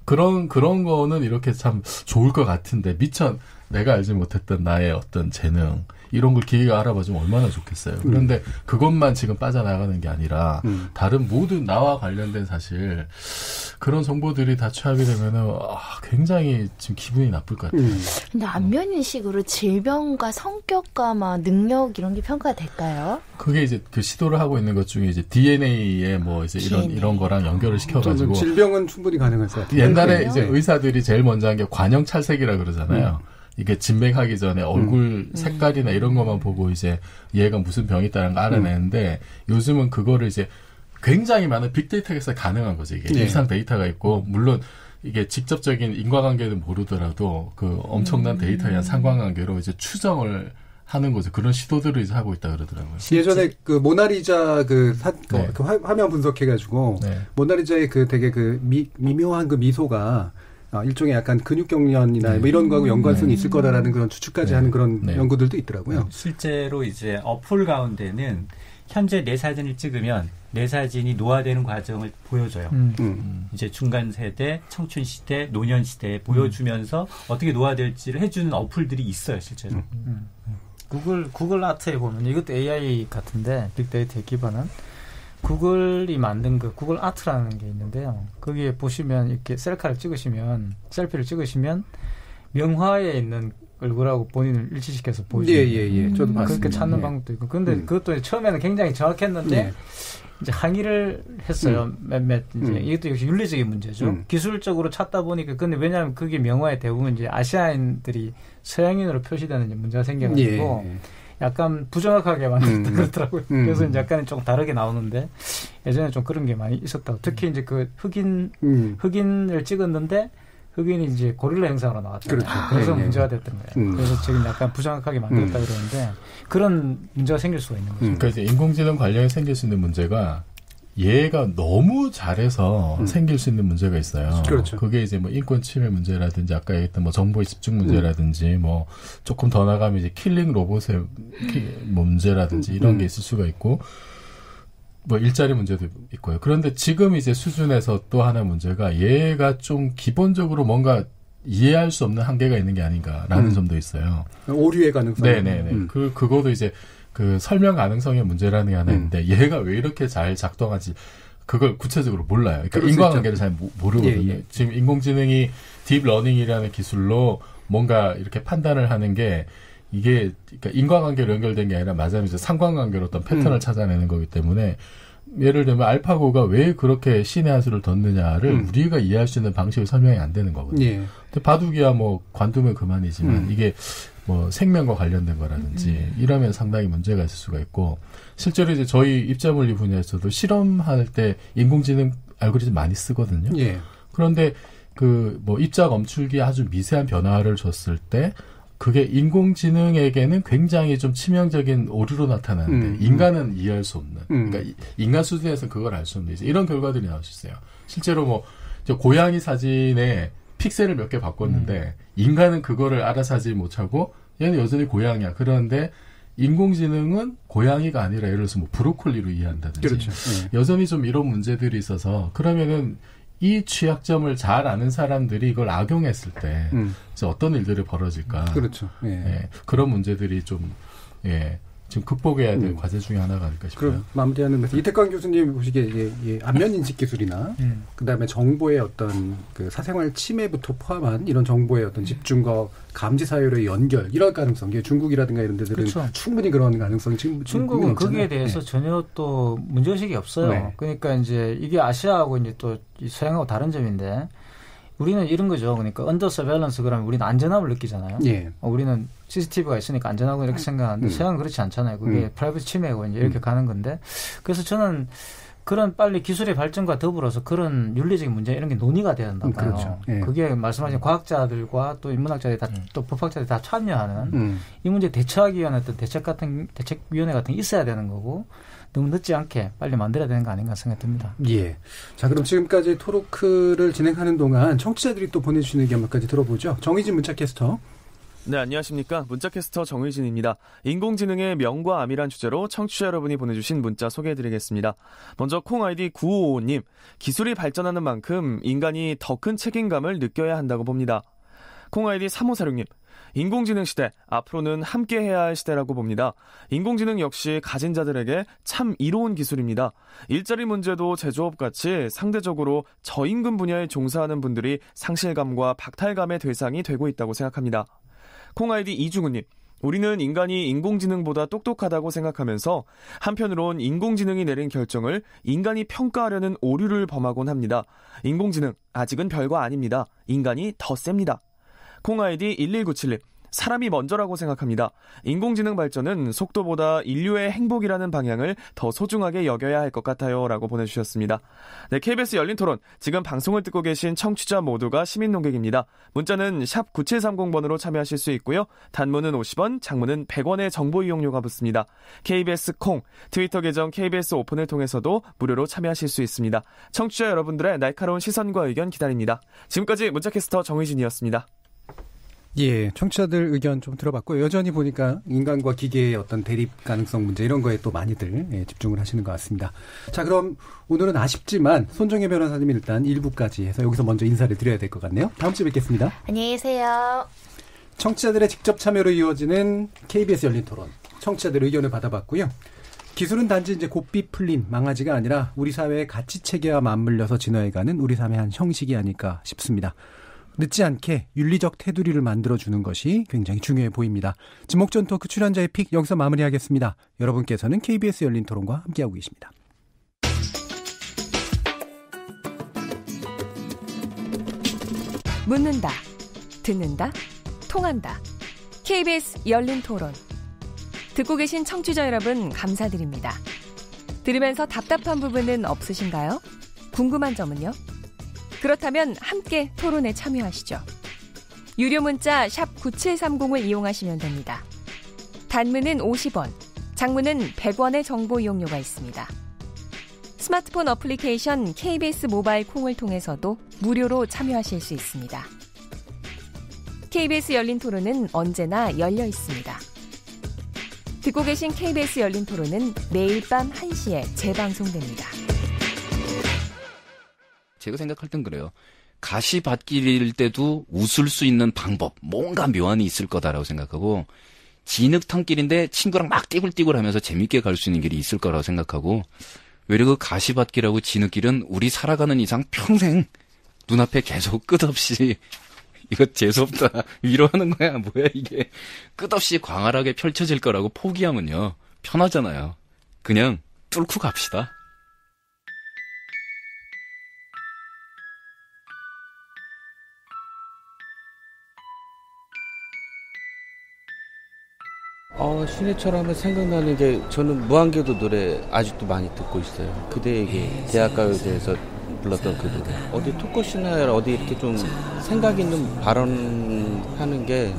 그런 거는 이렇게 참 좋을 것 같은데 미처 내가 알지 못했던 나의 어떤 재능 이런 걸 기계가 알아봐주면 얼마나 좋겠어요. 그런데 그것만 지금 빠져나가는 게 아니라 다른 모든 나와 관련된 사실 그런 정보들이 다 취합이 되면은 굉장히 지금 기분이 나쁠 것 같아요. 근데 안면인식으로 질병과 성격과 막 능력 이런 게 평가가 될까요? 그게 이제 그 시도를 하고 있는 것 중에 이제 DNA에 뭐 이제 이런 거랑 연결을 시켜가지고 질병은 충분히 가능할 것 같아요. 옛날에 이제 의사들이 제일 먼저 한 게 관형 찰색이라 그러잖아요. 이게 진맥하기 전에 얼굴 색깔이나 이런 것만 보고 이제 얘가 무슨 병이 있다는 걸 알아내는데 요즘은 그거를 이제 굉장히 많은 빅데이터에서 가능한 거죠. 이게 일상 데이터가 있고 물론 이게 직접적인 인과관계는 모르더라도 그 엄청난 데이터에 대한 상관관계로 이제 추정을 하는 거죠. 그런 시도들을 이제 하고 있다 그러더라고요. 예전에 그 모나리자 그 화면 분석해가지고 모나리자의 그 되게 그 미묘한 그 미소가 일종의 약간 근육경련이나 뭐 이런 거하고 연관성이 있을 거다라는 그런 추측까지 하는 그런 연구들도 있더라고요. 실제로 이제 어플 가운데는 현재 내 사진을 찍으면 내 사진이 노화되는 과정을 보여줘요. 이제 중간 세대, 청춘 시대, 노년 시대에 보여주면서 어떻게 노화될지를 해주는 어플들이 있어요, 실제로. 구글 아트에 보면 이것도 AI 같은데 빅데이터에 기반한 구글이 만든 그 구글 아트라는 게 있는데요. 거기에 보시면 이렇게 셀카를 찍으시면 셀피를 찍으시면 명화에 있는 얼굴하고 본인을 일치시켜서 보여줘요. 예. 저도 봤습니다. 그렇게 찾는 방법도 있고. 근데 그것도 처음에는 굉장히 정확했는데 이제 항의를 했어요. 몇몇 이제 이것도 역시 윤리적인 문제죠. 기술적으로 찾다 보니까 근데 왜냐하면 그게 명화에 대부분 이제 아시아인들이 서양인으로 표시되는 문제가 생겨가지고 약간 부정확하게 만들었다 그러더라고요. 그래서 이제 약간 조금 다르게 나오는데 예전에 좀 그런 게 많이 있었다고. 특히 이제 그 흑인을 찍었는데 흑인이 이제 고릴라 형상으로 나왔잖아요. 그렇죠. 그래서 문제가 됐던 거예요. 그래서 지금 약간 부정확하게 만들었다 그러는데 그런 문제가 생길 수가 있는 거죠. 그래서 인공지능 관련해 생길 수 있는 문제가 얘가 너무 잘해서 생길 수 있는 문제가 있어요. 그렇죠. 그게 이제 뭐 인권 침해 문제라든지 아까 얘기했던 뭐 정보의 집중 문제라든지 뭐 조금 더 나가면 이제 킬링 로봇의 문제라든지 이런 게 있을 수가 있고 뭐 일자리 문제도 있고요. 그런데 지금 이제 수준에서 또 하나 문제가 얘가 좀 기본적으로 뭔가 이해할 수 없는 한계가 있는 게 아닌가라는 점도 있어요. 오류의 가능성. 네네네. 그거도 이제 그 설명 가능성의 문제라는 게 하나 있는데 얘가 왜 이렇게 잘 작동하지 그걸 구체적으로 몰라요. 그러니까 인과관계를 잘 모르거든요. 지금 인공지능이 딥러닝이라는 기술로 뭔가 이렇게 판단을 하는 게 이게 그러니까 인과관계로 연결된 게 아니라 맞아요. 이제 상관관계로 어떤 패턴을 찾아내는 거기 때문에 예를 들면 알파고가 왜 그렇게 신의 한 수를 뒀느냐를 우리가 이해할 수 있는 방식으로 설명이 안 되는 거거든요. 근데 바둑이야 뭐 관두면 그만이지만 이게 뭐 생명과 관련된 거라든지 이러면 상당히 문제가 있을 수가 있고 실제로 이제 저희 입자물리 분야에서도 실험할 때 인공지능 알고리즘 많이 쓰거든요. 그런데 그 뭐 입자 검출기에 아주 미세한 변화를 줬을 때 그게 인공지능에게는 굉장히 좀 치명적인 오류로 나타나는데 인간은 이해할 수 없는 그러니까 인간 수준에서 그걸 알 수 없는 이제 이런 결과들이 나올 수 있어요. 실제로 뭐 저 고양이 사진에 픽셀을 몇 개 바꿨는데 인간은 그거를 알아차지 못하고 얘는 여전히 고양이야. 그런데 인공지능은 고양이가 아니라 예를 들어서 뭐 브로콜리로 이해한다든지 그렇죠. 여전히 좀 이런 문제들이 있어서 그러면은 이 취약점을 잘 아는 사람들이 이걸 악용했을 때 이제 어떤 일들이 벌어질까? 그렇죠. 그런 문제들이 좀 지금 극복해야 될 과제 중에 하나가 아닐까 싶어요. 그럼 마무리하는 것은 이태광 교수님 보시기에 안면 인식 기술이나 그다음에 정보의 어떤 그 사생활 침해부터 포함한 이런 정보의 어떤 집중과 감지 사유의 연결 이런 가능성, 중국이라든가 이런 데들은 충분히 그런 가능성이 지금 중국은 거기에 대해서 전혀 또 문제의식이 없어요. 그러니까 이제 이게 아시아하고 이제 또 서양하고 다른 점인데 우리는 이런 거죠. 그러니까 언더 서베일런스 그러면 우리는 안전함을 느끼잖아요. 우리는 CCTV가 있으니까 안전하고 이렇게 생각하는데 서양은 그렇지 않잖아요. 그게 프라이버시 침해고 이제 이렇게 가는 건데 그래서 저는 그런 빨리 기술의 발전과 더불어서 그런 윤리적인 문제 이런 게 논의가 돼야 된다고 봐요. 그렇죠. 그게 말씀하신 과학자들과 또 인문학자들이 다, 또 법학자들이 다 참여하는 이 문제 대처하기 위한 어떤 대책위원회 같은 게 있어야 되는 거고 너무 늦지 않게 빨리 만들어야 되는 거 아닌가 생각이 듭니다. 자, 그럼 지금까지 토로크를 진행하는 동안 청취자들이 또 보내주시는 의견 몇 가지 들어보죠. 정의진 문자캐스터. 네, 안녕하십니까. 문자캐스터 정의진입니다. 인공지능의 명과 암이란 주제로 청취자 여러분이 보내주신 문자 소개해드리겠습니다. 먼저 콩 아이디 9555님. 기술이 발전하는 만큼 인간이 더 큰 책임감을 느껴야 한다고 봅니다. 콩 아이디 3546님. 인공지능 시대, 앞으로는 함께 해야 할 시대라고 봅니다. 인공지능 역시 가진 자들에게 참 이로운 기술입니다. 일자리 문제도 제조업같이 상대적으로 저임금 분야에 종사하는 분들이 상실감과 박탈감의 대상이 되고 있다고 생각합니다. 콩아이디 이중우님. 우리는 인간이 인공지능보다 똑똑하다고 생각하면서 한편으론 인공지능이 내린 결정을 인간이 평가하려는 오류를 범하곤 합니다. 인공지능 아직은 별거 아닙니다. 인간이 더 셉니다. 콩아이디 1197님. 사람이 먼저라고 생각합니다. 인공지능 발전은 속도보다 인류의 행복이라는 방향을 더 소중하게 여겨야 할 것 같아요. 라고 보내주셨습니다. 네, KBS 열린 토론. 지금 방송을 듣고 계신 청취자 모두가 시민 농객입니다. 문자는 샵 9730번으로 참여하실 수 있고요. 단문은 50원, 장문은 100원의 정보 이용료가 붙습니다. KBS 콩, 트위터 계정 KBS 오픈을 통해서도 무료로 참여하실 수 있습니다. 청취자 여러분들의 날카로운 시선과 의견 기다립니다. 지금까지 문자캐스터 정의진이었습니다. 예, 청취자들 의견 좀 들어봤고요. 여전히 보니까 인간과 기계의 어떤 대립 가능성 문제 이런 거에 또 많이들 집중을 하시는 것 같습니다. 자, 그럼 오늘은 아쉽지만 손정혜 변호사님이 일단 1부까지 해서 여기서 먼저 인사를 드려야 될 것 같네요. 다음 주에 뵙겠습니다. 안녕히 계세요. 청취자들의 직접 참여로 이어지는 KBS 열린 토론. 청취자들의 의견을 받아봤고요. 기술은 단지 이제 고삐 풀린 망아지가 아니라 우리 사회의 가치 체계와 맞물려서 진화해가는 우리 삶의 한 형식이 아닐까 싶습니다. 늦지 않게 윤리적 테두리를 만들어주는 것이 굉장히 중요해 보입니다. 지목전 토크 출연자의 픽 여기서 마무리하겠습니다. 여러분께서는 KBS 열린 토론과 함께하고 계십니다. 묻는다, 듣는다, 통한다. KBS 열린 토론. 듣고 계신 청취자 여러분 감사드립니다. 들으면서 답답한 부분은 없으신가요? 궁금한 점은요? 그렇다면 함께 토론에 참여하시죠. 유료 문자 샵 9730을 이용하시면 됩니다. 단문은 50원, 장문은 100원의 정보 이용료가 있습니다. 스마트폰 어플리케이션 KBS 모바일 콩을 통해서도 무료로 참여하실 수 있습니다. KBS 열린 토론은 언제나 열려 있습니다. 듣고 계신 KBS 열린 토론은 매일 밤 1시에 재방송됩니다. 제가 생각할 땐 그래요. 가시밭길일 때도 웃을 수 있는 방법, 뭔가 묘안이 있을 거다라고 생각하고, 진흙탕길인데 친구랑 막 띠굴띠굴 하면서 재밌게 갈 수 있는 길이 있을 거라고 생각하고, 외려 그 가시밭길하고 진흙길은 우리 살아가는 이상 평생 눈앞에 계속 끝없이 이거 재수없다, 위로하는 거야, 뭐야 이게, 끝없이 광활하게 펼쳐질 거라고 포기하면요 편하잖아요. 그냥 뚫고 갑시다. 신해철 하면 생각나는 게, 저는 무한궤도 노래 아직도 많이 듣고 있어요. 그대에게 대학가요제에서 불렀던 그 노래. 어디 토크쇼나 어디 이렇게 좀 생각 있는 발언하는 게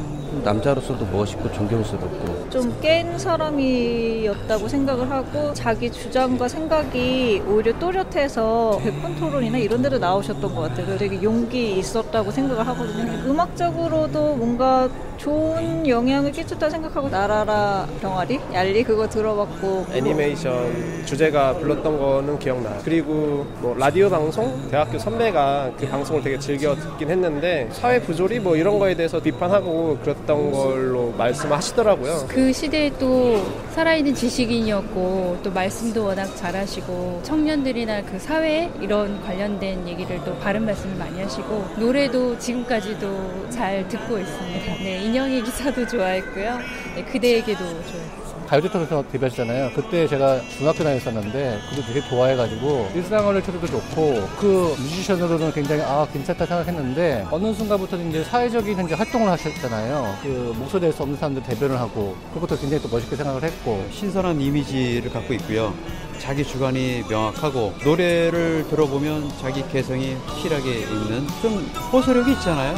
남자로서도 멋있고 존경스럽고. 좀 깬 사람이었다고 생각을 하고, 자기 주장과 생각이 오히려 또렷해서 백분 토론이나 이런 데도 나오셨던 것 같아요. 되게 용기 있었다고 생각을 하거든요. 음악적으로도 뭔가 좋은 영향을 끼쳤다고 생각하고, 나라라 병아리? 얄리 그거 들어봤고, 애니메이션 주제가 불렀던 거는 기억나요. 그리고 뭐 라디오 방송? 대학교 선배가 그 방송을 되게 즐겨 듣긴 했는데, 사회 부조리 뭐 이런 거에 대해서 비판하고 그랬던 걸로 말씀하시더라고요. 그 시대에 또 살아있는 지식인이었고, 또 말씀도 워낙 잘하시고, 청년들이나 그 사회 이런 관련된 얘기를 또 바른 말씀을 많이 하시고, 노래도 지금까지도 잘 듣고 있습니다. 네, 인형이 기사도 좋아했고요. 네, 그대에게도 좋아했어요. 가요제에서 데뷔하셨잖아요. 그때 제가 중학교 다녔었는데 그도 되게 좋아해가지고 일상어를 쳐도 좋고, 그 뮤지션으로는 굉장히 괜찮다 생각했는데, 어느 순간부터는 이제 사회적인 이제 활동을 하셨잖아요. 그 목소리를 낼 수 없는 사람들 대변을 하고, 그것도 굉장히 또 멋있게 생각을 했고. 신선한 이미지를 갖고 있고요. 자기 주관이 명확하고, 노래를 들어보면 자기 개성이 확실하게 있는 좀 호소력이 있잖아요.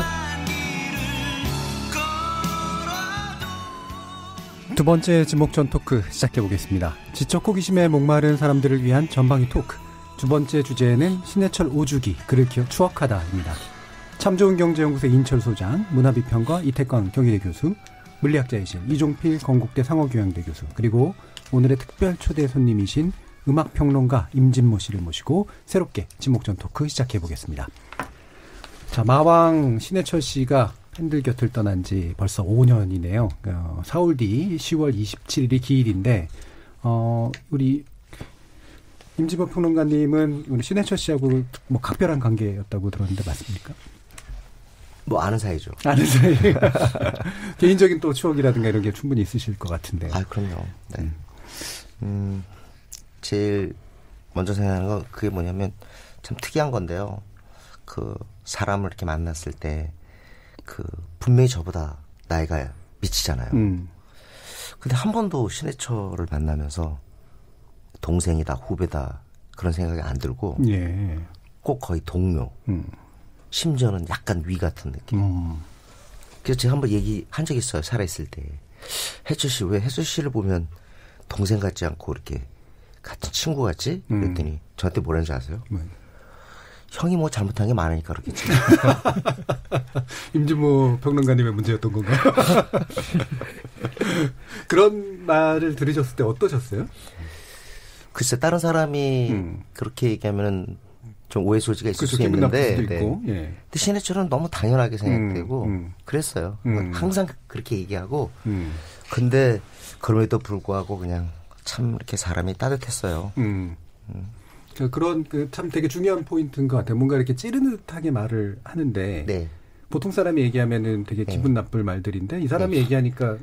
두 번째 지목전 토크 시작해보겠습니다. 지적 호기심에 목마른 사람들을 위한 전방위 토크. 두 번째 주제는 신해철 5주기 글을 기억 추억하다입니다. 참 좋은 경제연구소 인철 소장, 문화비평가 이태광 경희대 교수, 물리학자이신 이종필 건국대 상어교양대 교수, 그리고 오늘의 특별 초대 손님이신 음악평론가 임진모 씨를 모시고 새롭게 지목전 토크 시작해보겠습니다. 자, 마왕 신해철 씨가 팬들 곁을 떠난 지 벌써 5년이네요. 사흘 뒤 10월 27일이 기일인데, 우리 임진모 평론가님은 우리 신해철 씨하고 뭐 각별한 관계였다고 들었는데 맞습니까? 뭐 아는 사이죠. 아는 사이. 개인적인 또 추억이라든가 이런 게 충분히 있으실 것 같은데. 그럼요. 네. 제일 먼저 생각하는 건 그게 뭐냐면, 참 특이한 건데요. 그 사람을 이렇게 만났을 때, 분명히 저보다 나이가 미치잖아요. 근데 한 번도 신해철을 만나면서 동생이다, 후배다 그런 생각이 안 들고 예. 꼭 거의 동료, 심지어는 약간 위 같은 느낌. 그래서 제가 한번 얘기한 적이 있어요. 살아있을 때. 해철 씨, 왜 해철 씨를 보면 동생 같지 않고 이렇게 같은 친구 같지? 그랬더니 저한테 뭐라는지 아세요? 형이 뭐 잘못한 게 많으니까 그렇겠지. 임진모 평론가님의 문제였던 건가요? 그런 말을 들으셨을 때 어떠셨어요? 글쎄 다른 사람이 그렇게 얘기하면 좀 오해 소지가 있을 수 있는데 있고. 예. 근데 신해철은 너무 당연하게 생각되고 그랬어요. 항상 그렇게 얘기하고 근데 그럼에도 불구하고 그냥 참 이렇게 사람이 따뜻했어요. 그런 참 되게 중요한 포인트인 것 같아요. 뭔가 이렇게 찌르듯하게 말을 하는데 네. 보통 사람이 얘기하면은 되게 기분 나쁠 말들인데 이 사람이 얘기하니까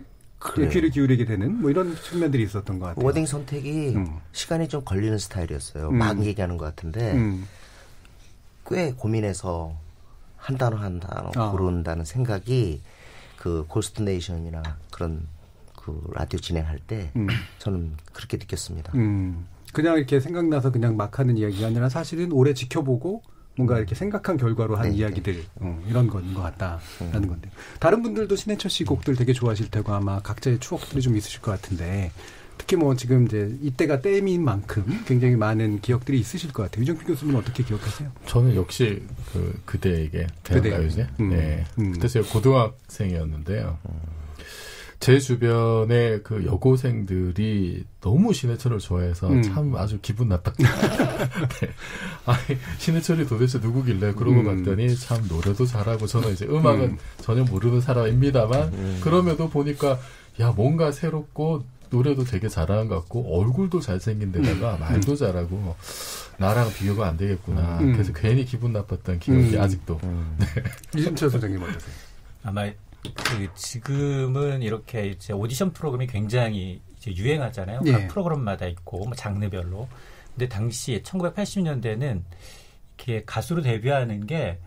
귀를 기울이게 되는 뭐 이런 측면들이 있었던 것 같아요. 워딩 선택이 시간이 좀 걸리는 스타일이었어요. 막 얘기하는 것 같은데 꽤 고민해서 한 단어 한 단어 고른다는 생각이 그 고스트 네이션이나 그런 그 라디오 진행할 때 저는 그렇게 느꼈습니다. 그냥 이렇게 생각나서 그냥 막 하는 이야기가 아니라 사실은 오래 지켜보고 뭔가 이렇게 생각한 결과로 한 이야기들 이런 건 것 같다라는 건데 다른 분들도 신해철 씨 곡들 되게 좋아하실 테고 아마 각자의 추억들이 좀 있으실 것 같은데 특히 뭐 지금 이제 이때가 때인 만큼 굉장히 많은 기억들이 있으실 것 같아요. 유정필 교수님은 어떻게 기억하세요? 저는 역시 그대에게 대학가요제. 네. 그때 제가 고등학생이었는데요. 제 주변의 그 여고생들이 너무 신해철을 좋아해서 참 아주 기분 나빴다. 네. 아니, 신해철이 도대체 누구길래 그러고 봤더니 참 노래도 잘하고 저는 이제 음악은 전혀 모르는 사람입니다만 그럼에도 보니까 야 뭔가 새롭고 노래도 되게 잘하는 것 같고 얼굴도 잘생긴 데다가 말도 잘하고 나랑 비교가 안 되겠구나. 그래서 괜히 기분 나빴던 기억이 아직도. 네. 이준철 선생님 어떠세요? 아마 지금은 이렇게 이제 오디션 프로그램이 굉장히 이제 유행하잖아요. 예. 각 프로그램마다 있고 뭐 장르별로. 근데 당시 1980년대는 이렇게 가수로 데뷔하는 게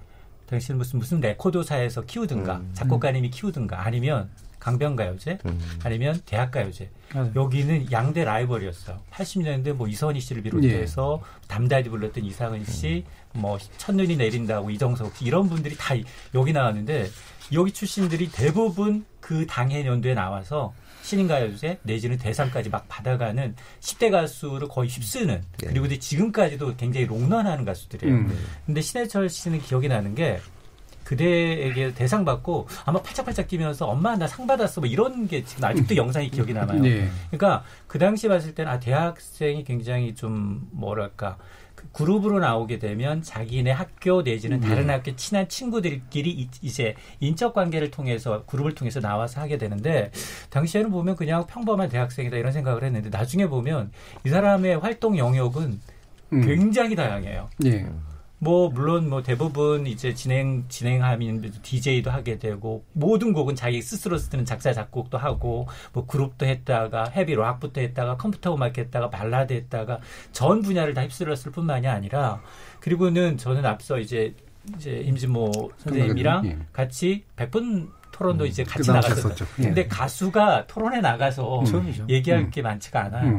당시는 무슨 레코드사에서 키우든가 작곡가님이 키우든가 아니면 강변가요제 아니면 대학가요제. 여기는 양대 라이벌이었어요. 80년대 뭐 이선희 씨를 비롯해서 담다디 불렀던 이상은 씨, 뭐 첫눈이 내린다고 이정석 씨 이런 분들이 다 여기 나왔는데 여기 출신들이 대부분 그 당해 연도에 나와서 신인가요제 내지는 대상까지 막 받아가는 10대 가수를 거의 휩쓰는 그리고 지금까지도 굉장히 롱런하는 가수들이에요. 근데 신해철 씨는 기억이 나는 게 그대에게 대상 받고 아마 팔짝팔짝 뛰면서 엄마 나 상 받았어 뭐 이런 게 지금 아직도 영상이 기억이 남아요. 그러니까 그 당시 봤을 때는 대학생이 굉장히 좀 뭐랄까 그룹으로 나오게 되면 자기네 학교 내지는 다른 학교 친한 친구들끼리 이제 인적 관계를 통해서 그룹을 통해서 나와서 하게 되는데 당시에는 보면 그냥 평범한 대학생이다 이런 생각을 했는데 나중에 보면 이 사람의 활동 영역은 굉장히 다양해요. 뭐 물론 뭐 대부분 이제 진행하면 DJ도 하게 되고 모든 곡은 자기 스스로 쓰는 작사 작곡도 하고 뭐 그룹도 했다가 헤비 락부터 했다가 컴퓨터 음악 했다가 발라드 했다가 전 분야를 다 휩쓸었을 뿐만이 아니라 그리고는 저는 앞서 이제 임진모 선생님이랑 같이 100분 토론도 이제 같이 나갔었죠. 근데 가수가 토론에 나가서 얘기할 게 많지가 않아요.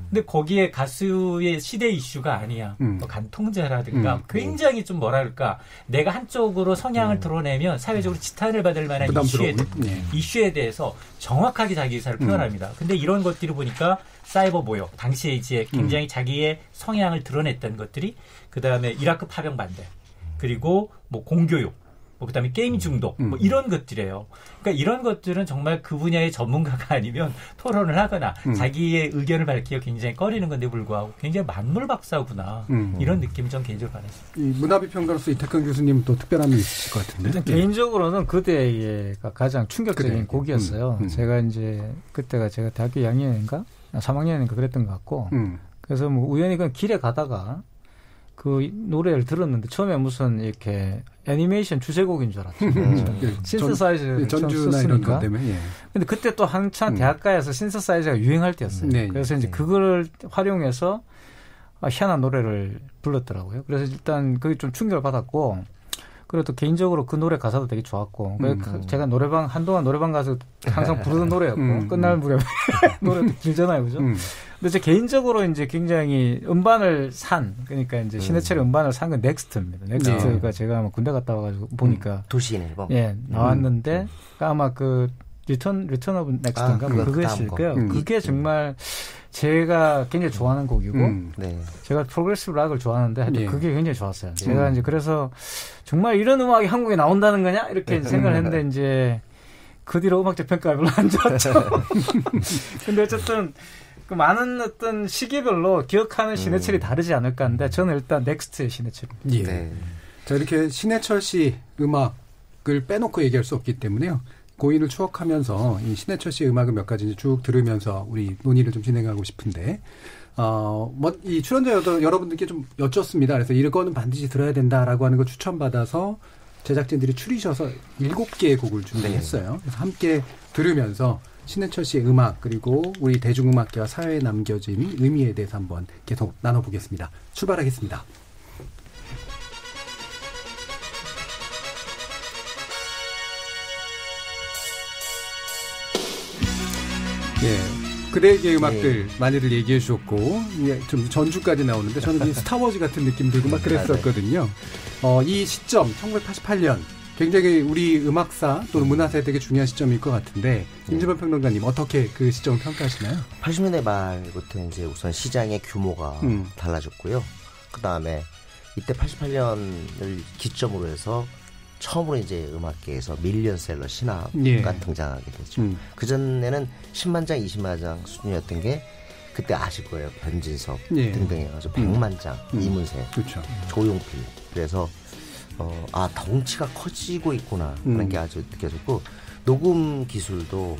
근데 거기에 가수의 시대 이슈가 아니야. 뭐 간통죄라든가 굉장히 좀 뭐랄까 내가 한쪽으로 성향을 드러내면 사회적으로 지탄을 받을 만한 이슈에 대해서 정확하게 자기 의사를 표현합니다. 근데 이런 것들을 보니까 사이버 모욕, 당시에 이제 굉장히 자기의 성향을 드러냈던 것들이 그다음에 이라크 파병 반대, 그리고 뭐 공교육, 뭐 그다음에 게임 중독, 뭐 이런 것들이에요. 그러니까 이런 것들은 정말 그 분야의 전문가가 아니면 토론을 하거나 자기의 의견을 밝히기가 굉장히 꺼리는 건데 불구하고 굉장히 만물 박사구나 이런 느낌이 좀 개인적으로 받았어요. 이 문화비평가로서 이태근 교수님 또 특별한 면 있으실 것 같은데. 일단 개인적으로는 그대가 가장 충격적인 곡이었어요. 제가 이제 그때가 제가 대학교 2학년인가 3학년인가 그랬던 것 같고 그래서 뭐 우연히 그냥 길에 가다가 그 노래를 들었는데 처음에 무슨 이렇게 애니메이션 주제곡인 줄 알았죠. 신서사이저 전주나 이런 것 때문에. 근데 그때 또 한참 대학가에서 신서사이저가 유행할 때였어요. 그래서 이제 그걸 활용해서 희한한 노래를 불렀더라고요. 그래서 일단 그게 좀 충격을 받았고 그리고 또 개인적으로 그 노래 가사도 되게 좋았고 제가 한동안 노래방 가서 항상 부르던 노래였고 끝날 무렵에 노래도 길잖아요, 그죠? 근데 제 개인적으로 이제 굉장히 음반을 그러니까 이제 신해철의 음반을 산 건 넥스트입니다. 넥스트가 제가 아마 군대 갔다 와가지고 보니까 도시인 앨범 나왔는데 아마 그 리턴 오브 넥스트인가 그거였을 거예요. 그게 정말 제가 굉장히 좋아하는 곡이고 제가 프로그레시브 락을 좋아하는데 하여튼 그게 굉장히 좋았어요. 제가 이제 그래서 정말 이런 음악이 한국에 나온다는 거냐 이렇게 생각을 했는데 이제 그 뒤로 음악적 평가가 별로 안 좋았죠. 근데 어쨌든 그 많은 어떤 시기별로 기억하는 신해철이 다르지 않을까 하는데 저는 일단 넥스트의 신해철입니다. 예. 자, 이렇게 신해철 씨 음악을 빼놓고 얘기할 수 없기 때문에요. 고인을 추억하면서 이 신해철 씨의 음악을 몇 가지 쭉 들으면서 우리 논의를 좀 진행하고 싶은데, 이 출연자 여러분들께 좀 여쭙습니다. 그래서 이거는 반드시 들어야 된다라고 하는 걸 추천받아서 제작진들이 추리셔서 7개의 곡을 준비했어요. 그래서 함께 들으면서 신해철 씨의 음악 그리고 우리 대중음악계와 사회에 남겨진 의미에 대해서 한번 계속 나눠보겠습니다. 출발하겠습니다. 예, 그대에게 음악들 많이들 얘기해 주셨고 좀 전주까지 나오는데 저는 스타워즈 같은 느낌 들고 막 그랬었거든요. 이 시점 1988년 굉장히 우리 음악사 또는 문화사에 되게 중요한 시점일 것 같은데 임진범 평론가님 어떻게 그 시점을 평가하시나요? 80년대 말부터 이제 우선 시장의 규모가 달라졌고요. 그 다음에 이때 88년을 기점으로 해서 처음으로 이제 음악계에서 밀리언셀러 신화가 등장하게 되죠. 그 전에는 10만 장, 20만 장 수준이었던 게 그때 아실 거예요. 변진섭 등등 해가지고 100만 장, 이문세, 조용필. 그래서 덩치가 커지고 있구나 하는 게 아주 느껴졌고 녹음 기술도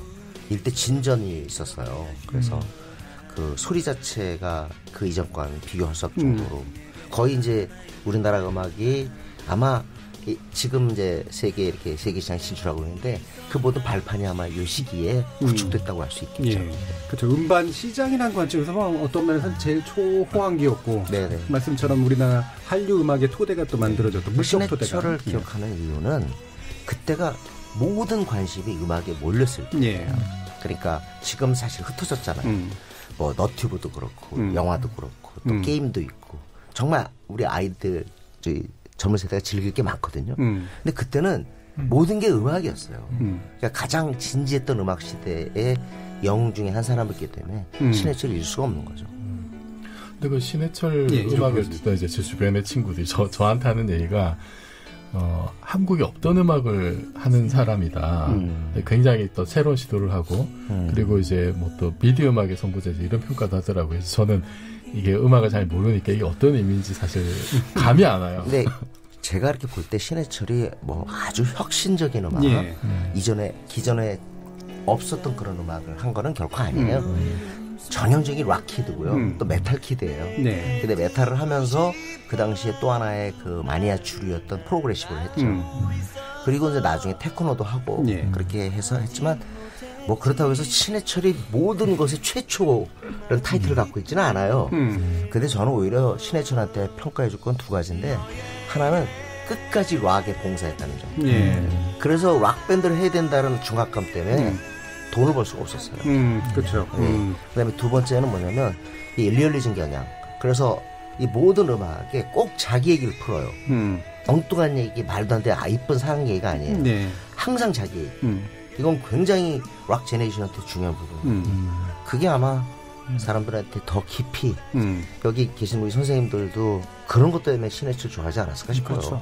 일대 진전이 있었어요. 그래서 그 소리 자체가 그 이전과는 비교할 수 없을 정도로 거의 이제 우리나라 음악이 아마 지금 이제 세계 시장 진출하고 있는데 그 모든 발판이 아마 이 시기에 구축됐다고 할 수 있겠죠. 그렇죠. 음반 시장이라는 관점에서 어떤 면에서는 제일 초호황기였고 말씀처럼 우리나라 한류 음악의 토대가 또 만들어졌고 물적 토대가. 신해철을 기억하는 이유는 그때가 모든 관심이 음악에 몰렸을 때예요. 그러니까 지금 사실 흩어졌잖아요. 뭐 너튜브도 그렇고 영화도 그렇고 또 게임도 있고 정말 우리 아이들 젊은 세대가 즐길 게 많거든요. 근데 그때는 모든 게 음악이었어요. 그러니까 가장 진지했던 음악 시대의 영웅 중에 한 사람이기 때문에 신해철을 잃을 수가 없는 거죠. 근데 그 신해철 음악을 듣다 이제 제 주변의 친구들이 저한테 하는 얘기가 한국에 없던 음악을 하는 사람이다. 굉장히 또 새로운 시도를 하고 그리고 이제 뭐 또 미디어 음악의 선구자지 이런 평가도 하더라고요. 그래서 저는 이게 음악을 잘 모르니까 이게 어떤 의미인지 사실 감이 안 와요. 근데 제가 이렇게 볼 때 신해철이 뭐 아주 혁신적인 음악, 기존에 없었던 그런 음악을 한 거는 결코 아니에요. 전형적인 락 키드고요. 또 메탈 키드예요. 근데 메탈을 하면서 그 당시에 또 하나의 그 마니아 주류였던 프로그레시브를 했죠. 그리고 이제 나중에 테크노도 하고 그렇게 해서 했지만 뭐 그렇다고 해서 신해철이 모든 것의 최초라는 타이틀을 갖고 있지는 않아요. 근데 저는 오히려 신해철한테 평가해 줄 건 두 가지인데 하나는 끝까지 락에 봉사했다는 점. 그래서 락 밴드를 해야 된다는 중압감 때문에 돈을 벌 수가 없었어요. 그렇죠. 그다음에 두 번째는 뭐냐면 이 리얼리즘 겨냥. 그래서 이 모든 음악에 꼭 자기 얘기를 풀어요. 엉뚱한 얘기, 말도 안 돼, 이쁜 사랑 얘기가 아니에요. 항상 자기 얘기. 이건 굉장히 락 제네레이션한테 중요한 부분. 그게 아마 사람들한테 더 깊이 여기 계신 우리 선생님들도 그런 것 때문에 신해철 좋아하지 않았을까 싶어요. 그렇죠.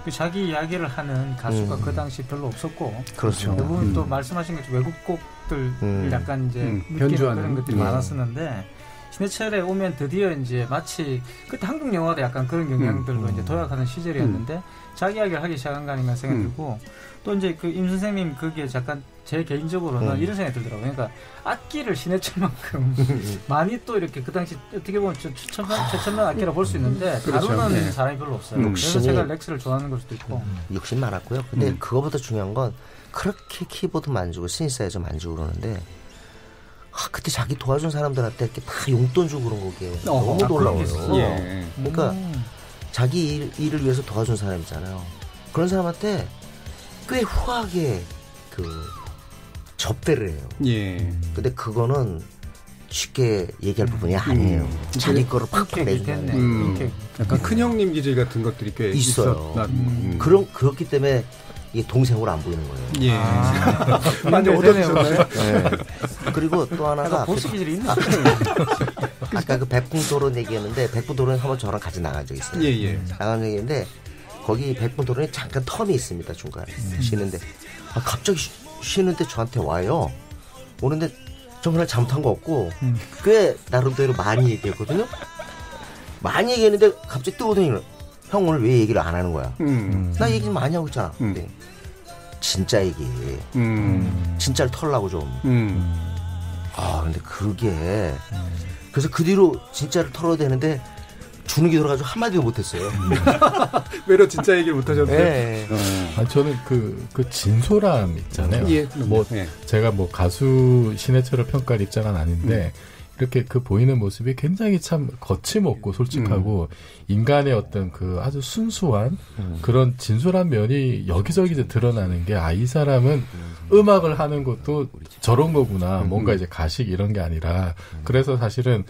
그 자기 이야기를 하는 가수가 그 당시 별로 없었고 그렇죠. 대부분 또 말씀하신 것처럼 외국 곡들 약간 이제 변주하는 그런 것들이 많았었는데 신해철에 오면 드디어 이제 마치 그때 한국 영화도 약간 그런 영향들로 이제 도약하는 시절이었는데 자기 이야기를 하기 시작한 거 아닌가 생각이 들고 또 이제 그 임 선생님 그게 잠깐 제 개인적으로는 이런 생각이 들더라고요. 그러니까 악기를 신해철만큼 많이 또 이렇게 그 당시 어떻게 보면 최첨단 악기라 볼 수 있는데 다루는 사람이 별로 없어요. 그래서 제가 렉스를 좋아하는 걸 수도 있고. 욕심 많았고요. 근데 그거보다 중요한 건 그렇게 키보드 만지고 시니사이저 만지고 그러는데 그때 자기 도와준 사람들한테 이렇게 다 용돈 주고 그런 거게 너무 놀라워요. 그러니까 자기 일을 위해서 도와준 사람이잖아요. 그런 사람한테 꽤 후하게 접대를 해요. 예. 근데 그거는 쉽게 얘기할 부분이 아니에요. 자기 거를 팍팍 내준다는 약간 큰형님 기질 같은 것들이 꽤 있어요. 그렇기 때문에 이게 동생으로 안 보이는 거예요. 예. 많이 얻어주셨나요? 네. 그리고 또 하나가 보스 기질이 있나? 아까 그 백풍토론 얘기했는데 백풍토론 한번 저랑 같이 나간 적이 있어요. 예. 나간 적이 있는데 거기 백풍토론에 잠깐 텀이 있습니다. 중간에 쉬는데 갑자기 쉬는데 저한테 와요. 오는데 정말 잘못한 거 없고 꽤 나름대로 많이 얘기했거든요. 많이 얘기했는데 갑자기 뜨거든요. 형 오늘 왜 얘기를 안 하는 거야? 나 얘기 좀 많이 하고 있잖아. 근데 진짜 얘기. 진짜를 털라고 좀. 근데 그게 그래서 그 뒤로 진짜를 털어야 되는데 주눅이 들어가지고 한마디도 못했어요. 외로 진짜 얘기를 못하셨어요? 네. 저는 그 진솔함 있잖아요. 예. 제가 가수 신해철을 평가할 입장은 아닌데 이렇게 보이는 모습이 굉장히 참 거침없고 솔직하고 인간의 어떤 아주 순수한 그런 진솔한 면이 여기저기 이제 드러나는 게 이 사람은 음악을 하는 것도 저런 거구나. 뭔가 이제 가식 이런 게 아니라 그래서 사실은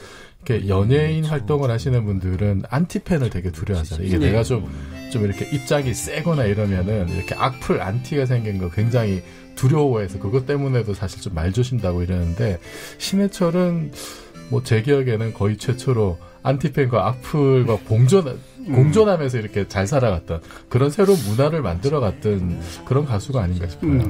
이렇게 연예인 활동을 하시는 분들은 안티팬을 되게 두려워하잖아요. 이게 내가 좀 이렇게 입장이 세거나 이러면은 이렇게 악플 안티가 생긴 거 굉장히 두려워해서 그것 때문에도 사실 좀 말조심다고 이러는데 신해철은 제 기억에는 거의 최초로 안티팬과 악플과 공존하면서 이렇게 잘 살아갔던 그런 새로운 문화를 만들어갔던 그런 가수가 아닌가 싶어요.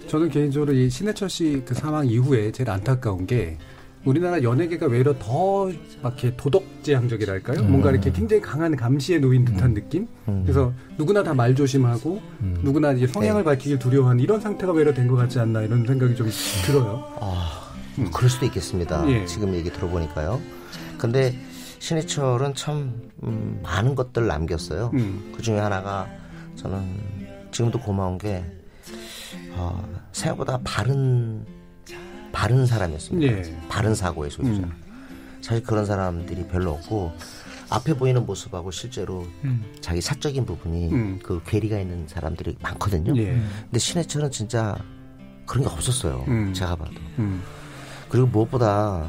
저는 개인적으로 이 신해철 씨 사망 이후에 제일 안타까운 게 우리나라 연예계가 외려 더 막 이렇게 도덕지향적이랄까요? 뭔가 이렇게 굉장히 강한 감시에 놓인 듯한 느낌? 그래서 누구나 다 말조심하고 누구나 이제 성향을 밝히길 두려워하는 이런 상태가 외려 된 것 같지 않나 이런 생각이 좀 들어요. 그럴 수도 있겠습니다. 예. 지금 얘기 들어보니까요. 근데 신해철은 참 많은 것들을 남겼어요. 그 중에 하나가 저는 지금도 고마운 게 생각보다 바른 사람이었습니다. 예. 바른 사고의 소유자. 사실 그런 사람들이 별로 없고 앞에 보이는 모습하고 실제로 자기 사적인 부분이 괴리가 있는 사람들이 많거든요. 예. 근데 신해철은 진짜 그런 게 없었어요. 제가 봐도. 그리고 무엇보다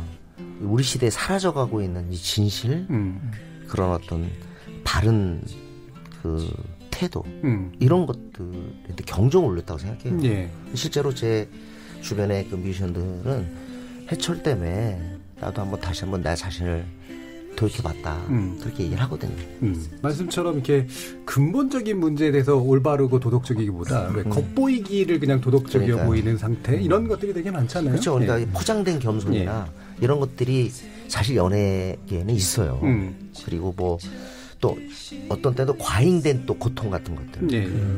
우리 시대에 사라져가고 있는 이 진실, 그런 어떤 바른 태도, 이런 것들한테 경종을 울렸다고 생각해요. 예. 실제로 제 주변의 뮤지션들은 해철 때문에 나도 다시 한번 내 자신을 돌이켜봤다. 그렇게 얘기를 하거든요. 말씀처럼 이렇게 근본적인 문제에 대해서 올바르고 도덕적이기보다 왜 겉보이기를 그냥 도덕적이어 보이는 상태 이런 것들이 되게 많잖아요. 그렇죠. 그러니까 포장된 겸손이나 이런 것들이 사실 연예계에는 있어요. 그리고 또 어떤 때도 과잉된 또 고통 같은 것들.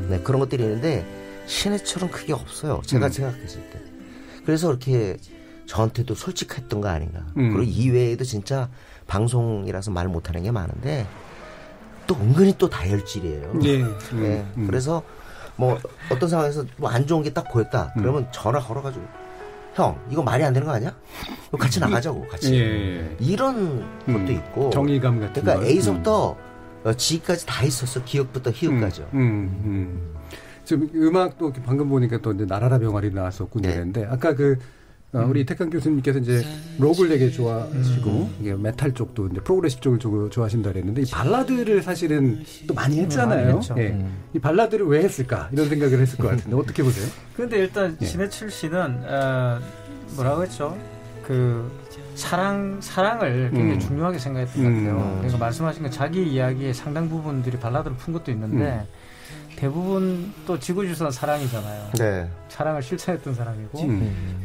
네, 그런 것들이 있는데 신해철은 그게 없어요. 제가 생각했을 때. 그래서 이렇게 저한테도 솔직했던 거 아닌가. 그리고 이외에도 진짜 방송이라서 말 못하는 게 많은데 또 은근히 또 다혈질이에요. 네. 그래서 어떤 상황에서 안 좋은 게 딱 보였다. 그러면 전화 걸어가지고 형 이거 말이 안 되는 거 아니야? 같이 나가자고 같이. 이런 것도 있고 정의감 같은 그러니까 A서부터 G까지 다 있었어. 기억부터 희읍까지요. 지금 음악도 방금 보니까 또 이제 나라라 병아리 나왔었고 이랬는데 아까 우리 태강 교수님께서 이제 록을 되게 좋아하시고 이게 메탈 쪽도 이제 프로그레시브 쪽을 좋아하신다 그랬는데 이 발라드를 사실은 또 많이 했잖아요. 많이 이 발라드를 왜 했을까 이런 생각을 했을 것 같은데 어떻게 보세요? 그런데 일단 신해철 씨는 뭐라고 했죠? 사랑을 굉장히 중요하게 생각했던 것 같아요. 그러니까 말씀하신 거 자기 이야기의 상당 부분들이 발라드로 푼 것도 있는데 대부분 또 지구주선 사랑이잖아요. 네. 사랑을 실천했던 사람이고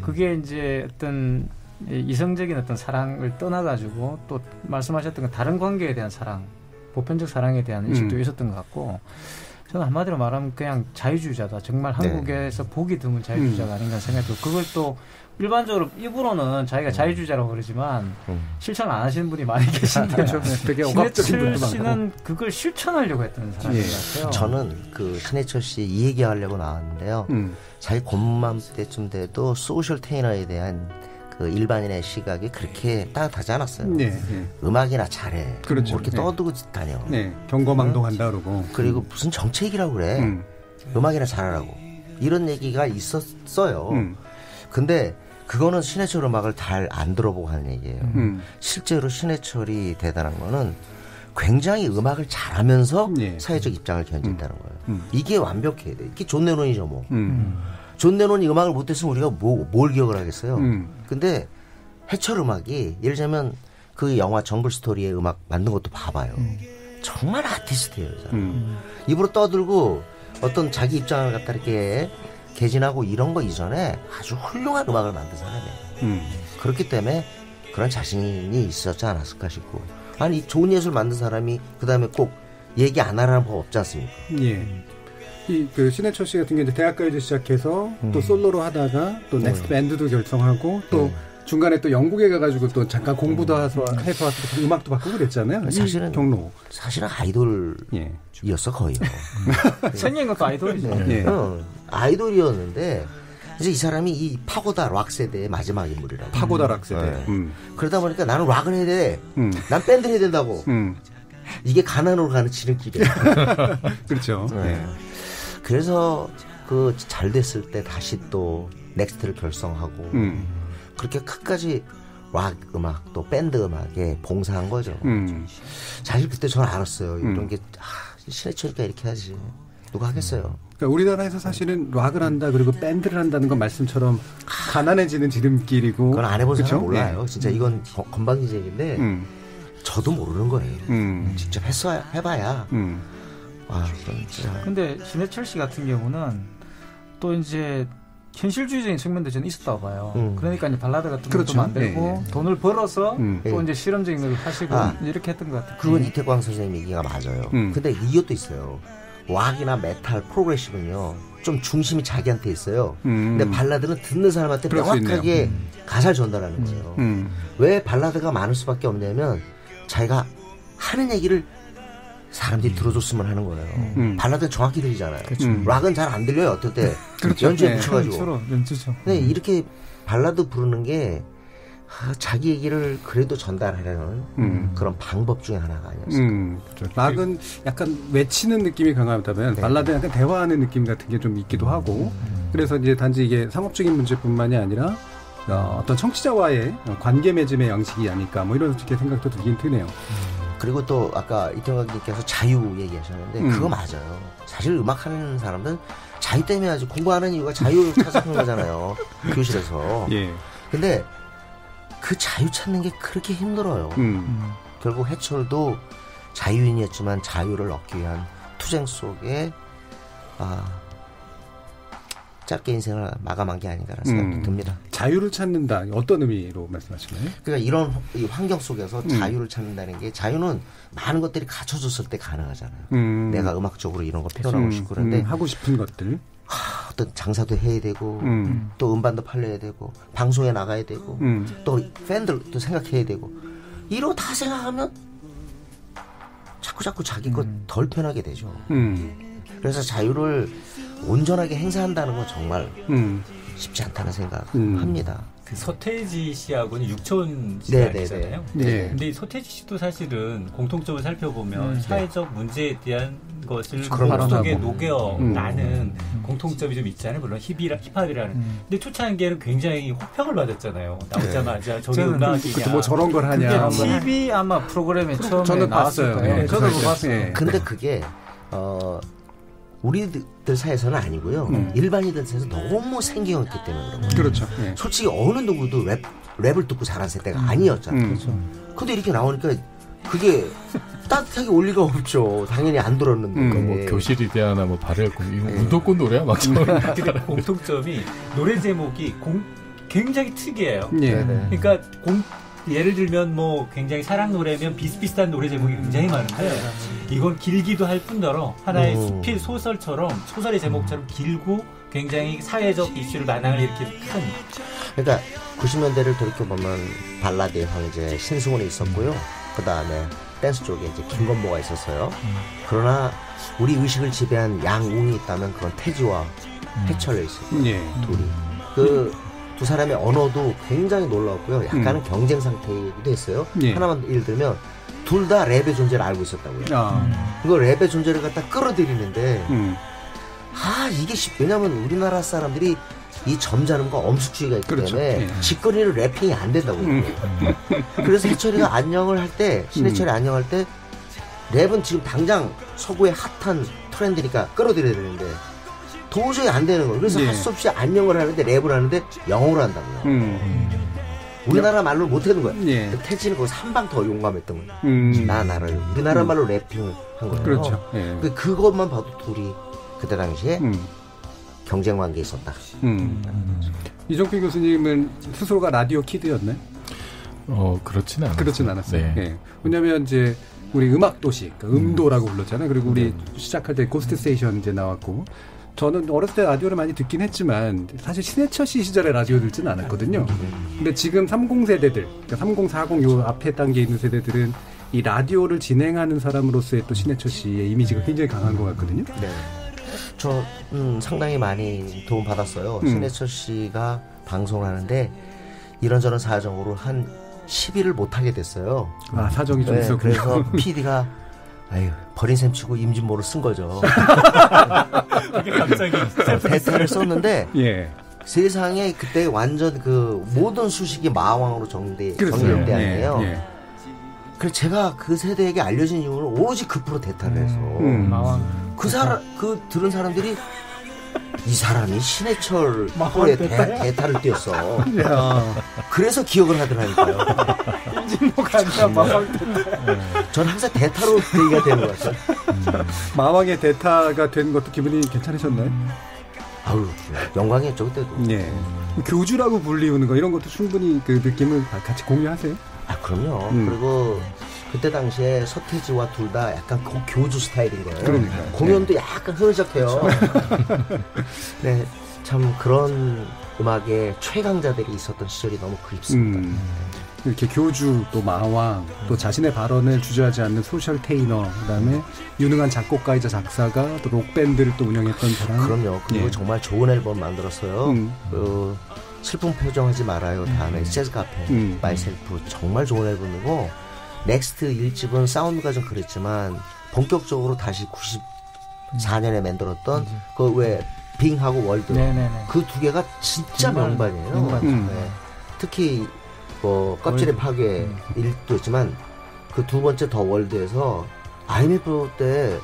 그게 이제 어떤 이성적인 어떤 사랑을 떠나가지고 또 말씀하셨던 건 다른 관계에 대한 사랑, 보편적 사랑에 대한 인식도 있었던 것 같고 저는 한마디로 말하면 그냥 자유주의자다. 정말 한국에서 보기 드문 자유주의자가 아닌가 생각이 들고 그걸 또 일반적으로 입으로는 자기가 자유주의자라고 그러지만 실천 안 하시는 분이 많이 계신데 되게 억압적인 분도 신해철 씨는 그걸 실천하려고 했던 사람인 것 같아요. 저는 신해철 씨 이 얘기하려고 나왔는데요. 자기 곤맘 때쯤 돼도 소셜 테이너에 대한 일반인의 시각이 그렇게 따뜻하지 않았어요. 음악이나 잘해. 그렇죠. 이렇게 떠들고 다녀. 경거망동한다 그러고. 그리고 무슨 정책이라고 그래. 음악이나 잘하라고 이런 얘기가 있었어요. 근데 그거는 신해철 음악을 잘 안 들어보고 하는 얘기예요. 실제로 신해철이 대단한 거는 굉장히 음악을 잘하면서 사회적 입장을 견진다는 거예요. 이게 완벽해야 돼. 이게 존 레논이죠 뭐. 존 레논이 음악을 못했으면 우리가 뭘 기억을 하겠어요. 근데 해철 음악이 예를 들자면 그 영화 정글 스토리의 음악 만든 것도 봐봐요. 정말 아티스트예요. 입으로 떠들고 어떤 자기 입장을 갖다 이렇게 개진하고 이런 거 이전에 아주 훌륭한 음악을 만든 사람이에요. 그렇기 때문에 그런 자신이 있었지 않았을까 싶고. 아니 좋은 예술 만든 사람이 그 다음에 꼭 얘기 안 하라는 법 없지 않습니까? 예. 그 신해철 씨 같은 경우는 대학가요제 시작해서 또 솔로로 하다가 또 넥스트 밴드도 결성하고 또 중간에 또 영국에 가가지고 또 잠깐 공부도 해서 와서 음악도 바꾸고 그랬잖아요. 사실은 경로. 사실은 아이돌이었어 거의. 생긴 것도 아이돌이죠. 아이돌이었는데 이제 이 사람이 이 파고다 락 세대의 마지막 인물이라고. 파고다 락 세대. 그러다 보니까 나는 락을 해야 돼. 난 밴드 해야 된다고. 이게 가난으로 가는 지름길이에요. 그렇죠. 그래서 그 잘 됐을 때 다시 또 넥스트를 결성하고 그렇게 끝까지 락 음악 또 밴드 음악에 봉사한 거죠. 사실 그때 저는 알았어요. 이런 게 신해철이니까 이렇게 하지. 누가 하겠어요. 그러니까 우리나라에서 사실은 락을 한다 그리고 밴드를 한다는 건 말씀처럼 가난해지는 지름길이고. 그건 안 해본 사람 몰라요. 진짜 이건 건방진 얘기인데 저도 모르는 거예요. 직접 해봐야. 근데 신해철 씨 같은 경우는 또 이제 현실주의적인 측면도 저는 있었다고 봐요. 그러니까 이제 발라드 같은 것도 만들고 돈을 벌어서 또 이제 실험적인 걸 하시고 이렇게 했던 것 같아요. 그건 이태광 선생님 얘기가 맞아요. 근데 이것도 있어요. 락이나 메탈, 프로그레시브는요 좀 중심이 자기한테 있어요. 근데 발라드는 듣는 사람한테 명확하게 가사를 전달하는 거예요. 왜 발라드가 많을 수밖에 없냐면 자기가 하는 얘기를 사람들이 들어줬으면 하는 거예요. 발라드는 정확히 들리잖아요. 락은 잘 안 들려요. 어떨 때 연주에 묻혀가지고. 연주죠. 근데 이렇게 발라드 부르는 게 자기 얘기를 그래도 전달하려는 그런 방법 중에 하나가 아니었을까. 그렇죠. 락은 약간 외치는 느낌이 강하다면 발라드는 약간 대화하는 느낌 같은 게 좀 있기도 하고 그래서 이제 단지 이게 상업적인 문제뿐만이 아니라 어떤 청취자와의 관계 맺음의 양식이 아닐까 뭐 이런 생각도 들긴 드네요. 그리고 또 아까 이태광님께서 자유 얘기하셨는데 그거 맞아요. 사실 음악하는 사람들은 자유 때문에 아주 공부하는 이유가 자유를 찾아서 거잖아요. 교실에서. 근데 그 자유 찾는 게 그렇게 힘들어요. 결국 해철도 자유인이었지만 자유를 얻기 위한 투쟁 속에 짧게 인생을 마감한 게 아닌가라는 생각도 듭니다. 자유를 찾는다. 어떤 의미로 말씀하시나요? 그러니까 이런 이 환경 속에서 자유를 찾는다는 게 자유는 많은 것들이 갖춰졌을 때 가능하잖아요. 내가 음악적으로 이런 걸 표현하고 싶고 그런데 하고 싶은 것들 어떤 장사도 해야 되고 또 음반도 팔려야 되고 방송에 나가야 되고 또 팬들도 생각해야 되고 이런 다 생각하면 자꾸 자기 것 덜 편하게 되죠. 그래서 자유를 온전하게 행사한다는 건 정말 쉽지 않다는 생각합니다. 그 서태지 씨하고는 육촌 시대잖아요. 근데 서태지 씨도 사실은 공통점을 살펴보면 사회적 문제에 대한 것을 속에 녹여나는 공통점이 좀 있잖아요. 물론 힙합이라는. 근데 초창기에는 굉장히 호평을 받았잖아요. 나오자마자 저기 음악이냐. 뭐 저런 걸 하냐. TV 아마 프로그램에 처음에 저는 봤어요. 저도 봤어요. 근데 그게 우리들 사이에서는 아니고요. 일반인들 사이에서 너무 생경했기 때문에 그런 거예요. 그렇죠. 솔직히 어느 누구도 랩을 듣고 자란 세대가 아니었잖아요. 근데 이렇게 나오니까 그게 따뜻하게 올 리가 없죠. 당연히 안 들었는데. 뭐 교실이 대하나 뭐 발열공 이거 무조건 노래야 막. 공통점이 노래 제목이 굉장히 특이해요. 그러니까 예를 들면 뭐 굉장히 사랑 노래면 비슷비슷한 노래 제목이 굉장히 많은데 이건 길기도 할 뿐더러 하나의 수필 소설처럼 소설의 제목처럼 길고 굉장히 사회적 이슈를 난항을 일으키는 큰. 그러니까 90년대를 돌이켜보면 발라드의 황제 신승훈이 있었고요. 그 다음에 댄스 쪽에 이제 김건모가 있었어요. 그러나 우리 의식을 지배한 양웅이 있다면 그건 태지와 해철에 있었고 둘이 그 두 사람의 언어도 굉장히 놀라웠고요. 약간은 경쟁 상태이기도 했어요. 하나만 예를 들면 둘 다 랩의 존재를 알고 있었다고요. 이거 랩의 존재를 갖다 끌어들이는데 왜냐면 우리나라 사람들이 이 점잖음과 엄숙주의가 있기 때문에 직거리를 래핑이 안 된다고. 그래서 해철이가 안녕을 할 때, 신해철이 안녕할 때, 랩은 지금 당장 서구의 핫한 트렌드니까 끌어들여야 되는데, 도저히 안 되는 거예요. 그래서 할 수 없이 안녕을 하는데, 랩을 하는데, 영어로 한다고요. 우리나라 말로 못 하는 거야. 태진은 거기서 한 방 더 용감했던 거예요. 나를. 우리나라 말로 래핑을 한 거예요. 그렇죠. 그것만 봐도 둘이 그때 당시에 경쟁 관계에 있었다. 이종필 교수님은 스스로가 라디오 키드였나요? 그렇지는 않았어요. 그렇진 않았어요. 네. 왜냐면 이제 우리 음악 도시, 그러니까 음도라고 불렀잖아요. 그리고 우리 시작할 때 고스트 스테이션 이제 나왔고, 저는 어렸을 때 라디오를 많이 듣긴 했지만 사실 신해철 씨 시절에 라디오 듣지는 않았거든요. 근데 지금 30세대들, 그러니까 30, 40 요 앞에 단계에 있는 세대들은 이 라디오를 진행하는 사람으로서의 또 신해철 씨의 이미지가 굉장히 강한 것 같거든요. 네. 저 상당히 많이 도움 받았어요. 신해철 씨가 방송을 하는데 이런저런 사정으로 한 10일을 못 하게 됐어요. 사정이 좀 있었군요. 그래서 PD가 버린 셈 치고 임진모를 쓴 거죠. 갑자기 대타를 썼는데 세상에 그때 완전 그 모든 수식이 마왕으로 정리될 때 아니에요. 그래서 제가 그 세대에게 알려진 이유는 오로지 그 프로 대타를 해서 그 들은 사람들이 이 사람이 신해철 프로의 대타를 띄웠어. 그래서 기억을 하더라니까요. 임진모가 아니라 마왕 대타. 전 항상 대타로 얘기가 되는 것 같아요. 마왕의 대타가 된 것도 기분이 괜찮으셨나요? 영광이었죠 그때도. 교주라고 불리우는 거 이런 것도 충분히 그 느낌을 같이 공유하세요? 그럼요. 그리고 그때 당시에 서태지와 둘 다 약간 교주 스타일인 거예요. 그러니까요. 공연도 약간 흐느적해요. 네, 참 그런 음악의 최강자들이 있었던 시절이 너무 그립습니다. 이렇게 교주, 또 마왕, 또 자신의 발언을 주저하지 않는 소셜 테이너, 그다음에 유능한 작곡가이자 작사가, 또 록밴드를 또 운영했던 사람. 그럼요. 그리고 정말 좋은 앨범 만들었어요. 슬픈 표정하지 말아요. 다음에 재즈 카페, 마이셀프 정말 좋은 앨범이고, 넥스트 1집은 사운드가 좀 그랬지만 본격적으로 다시 94년에 만들었던 그 왜 빙하고 월드 그 두 개가 진짜 명반이에요. 특히 뭐 껍질의 파괴 1도 있지만 그 두 번째 더 월드에서 IMF 때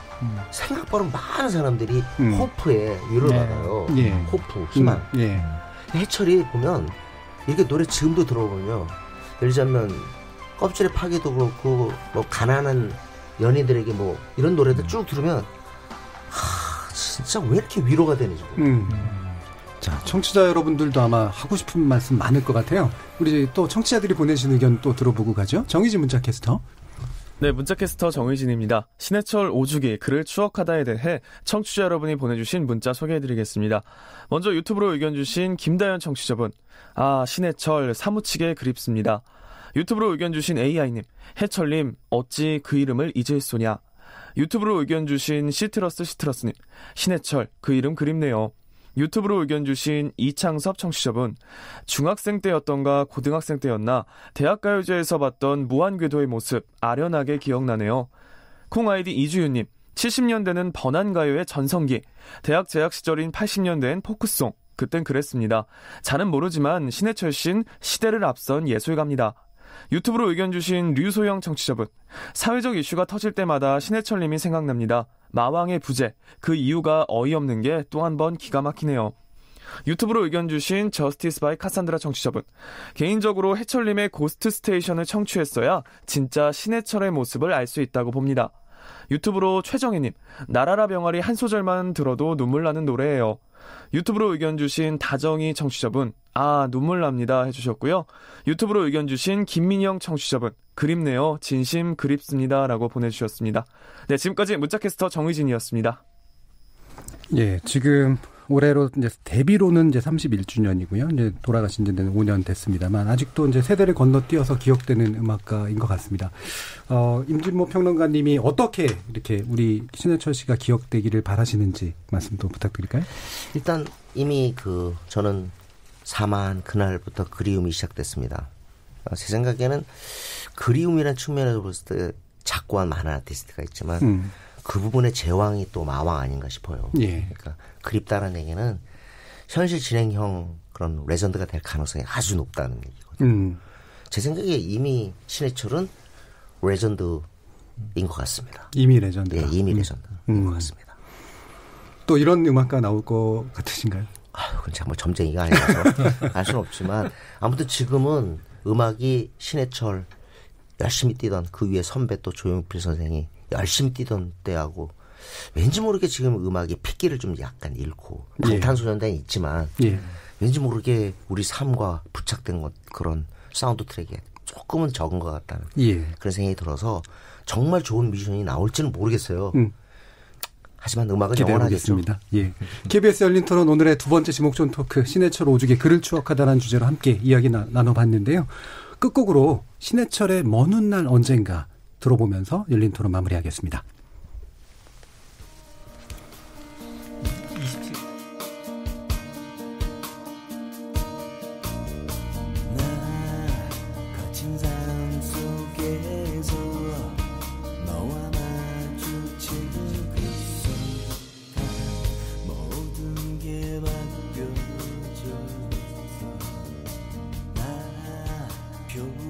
생각보다 많은 사람들이 호프에 위로를 받아요. 호프, 희망. 해철이 보면 이렇게 노래 지금도 들어보면요. 예를 들자면 껍질의 파괴도 그렇고 뭐 가난한 연인들에게 뭐 이런 노래들 쭉 들으면 진짜 왜 이렇게 위로가 되는지. 자, 청취자 여러분들도 아마 하고 싶은 말씀 많을 것 같아요. 우리 또 청취자들이 보내신 의견 또 들어보고 가죠. 정의진 문자캐스터. 네, 문자캐스터 정의진입니다. 신해철 5주기 그를 추억하다에 대해 청취자 여러분이 보내주신 문자 소개해드리겠습니다. 먼저 유튜브로 의견 주신 김다현 청취자분. 신해철 사무치게 그립습니다. 유튜브로 의견 주신 AI님. 해철님 어찌 그 이름을 잊을 소냐. 유튜브로 의견 주신 시트러스님. 신해철 그 이름 그립네요. 유튜브로 의견 주신 이창섭 청취자분. 중학생 때였던가 고등학생 때였나 대학가요제에서 봤던 무한궤도의 모습 아련하게 기억나네요. 콩아이디 이주윤님. 70년대는 번안가요의 전성기. 대학 재학 시절인 80년대엔 포크송. 그땐 그랬습니다. 잘은 모르지만 신해철 씨는 시대를 앞선 예술가입니다. 유튜브로 의견 주신 류소영 청취자분. 사회적 이슈가 터질 때마다 신해철님이 생각납니다. 마왕의 부재, 그 이유가 어이없는 게 또 한 번 기가 막히네요. 유튜브로 의견 주신 저스티스 바이 카산드라 청취자분. 개인적으로 해철님의 고스트 스테이션을 청취했어야 진짜 신해철의 모습을 알 수 있다고 봅니다. 유튜브로 최정혜님. 나라라 병아리 한 소절만 들어도 눈물 나는 노래예요. 유튜브로 의견 주신 다정이 청취자분. 눈물 납니다 해주셨고요. 유튜브로 의견 주신 김민영 청취자분. 그립네요. 진심 그립습니다 라고 보내주셨습니다. 네, 지금까지 문자캐스터 정의진이었습니다. 예, 지금 올해로 이제 데뷔로는 이제 31주년이고요. 이제 돌아가신 지는 5년 됐습니다만 아직도 이제 세대를 건너뛰어서 기억되는 음악가인 것 같습니다. 임진모 평론가님이 어떻게 이렇게 우리 신해철 씨가 기억되기를 바라시는지 말씀도 부탁드릴까요? 일단 이미 저는 사망한 그날부터 그리움이 시작됐습니다. 제 생각에는 그리움이라는 측면에서 봤을 때 작고한 많은 아티스트가 있지만 그 부분의 제왕이 또 마왕 아닌가 싶어요. 예. 그러니까 그립다라는 얘기는 현실 진행형 그런 레전드가 될 가능성이 아주 높다는 얘기거든요. 제 생각에 이미 신해철은 레전드인 것 같습니다. 이미 레전드. 예, 이미 레전드인 것 같습니다. 또 이런 음악가 나올 것 같으신가요? 그건 정말 점쟁이가 아니라서 알 수는 없지만 아무튼 지금은 음악이 신해철 열심히 뛰던 그 위에 선배 또 조용필 선생이 열심히 뛰던 때하고 왠지 모르게 지금 음악이 핏기를 좀 약간 잃고 방탄소년단이 있지만 왠지 모르게 우리 삶과 부착된 것 그런 사운드 트랙에 조금은 적은 것 같다는 그런 생각이 들어서 정말 좋은 뮤지션이 나올지는 모르겠어요. 하지만 음악은 영원하겠죠. 예. KBS 열린 토론 오늘의 두 번째 지목전 토크 신해철 오죽의 글을 추억하다라는 주제로 함께 이야기 나눠봤는데요. 끝곡으로 신해철의 먼 훗날 언젠가 들어보면서 열린 토론 마무리하겠습니다. 표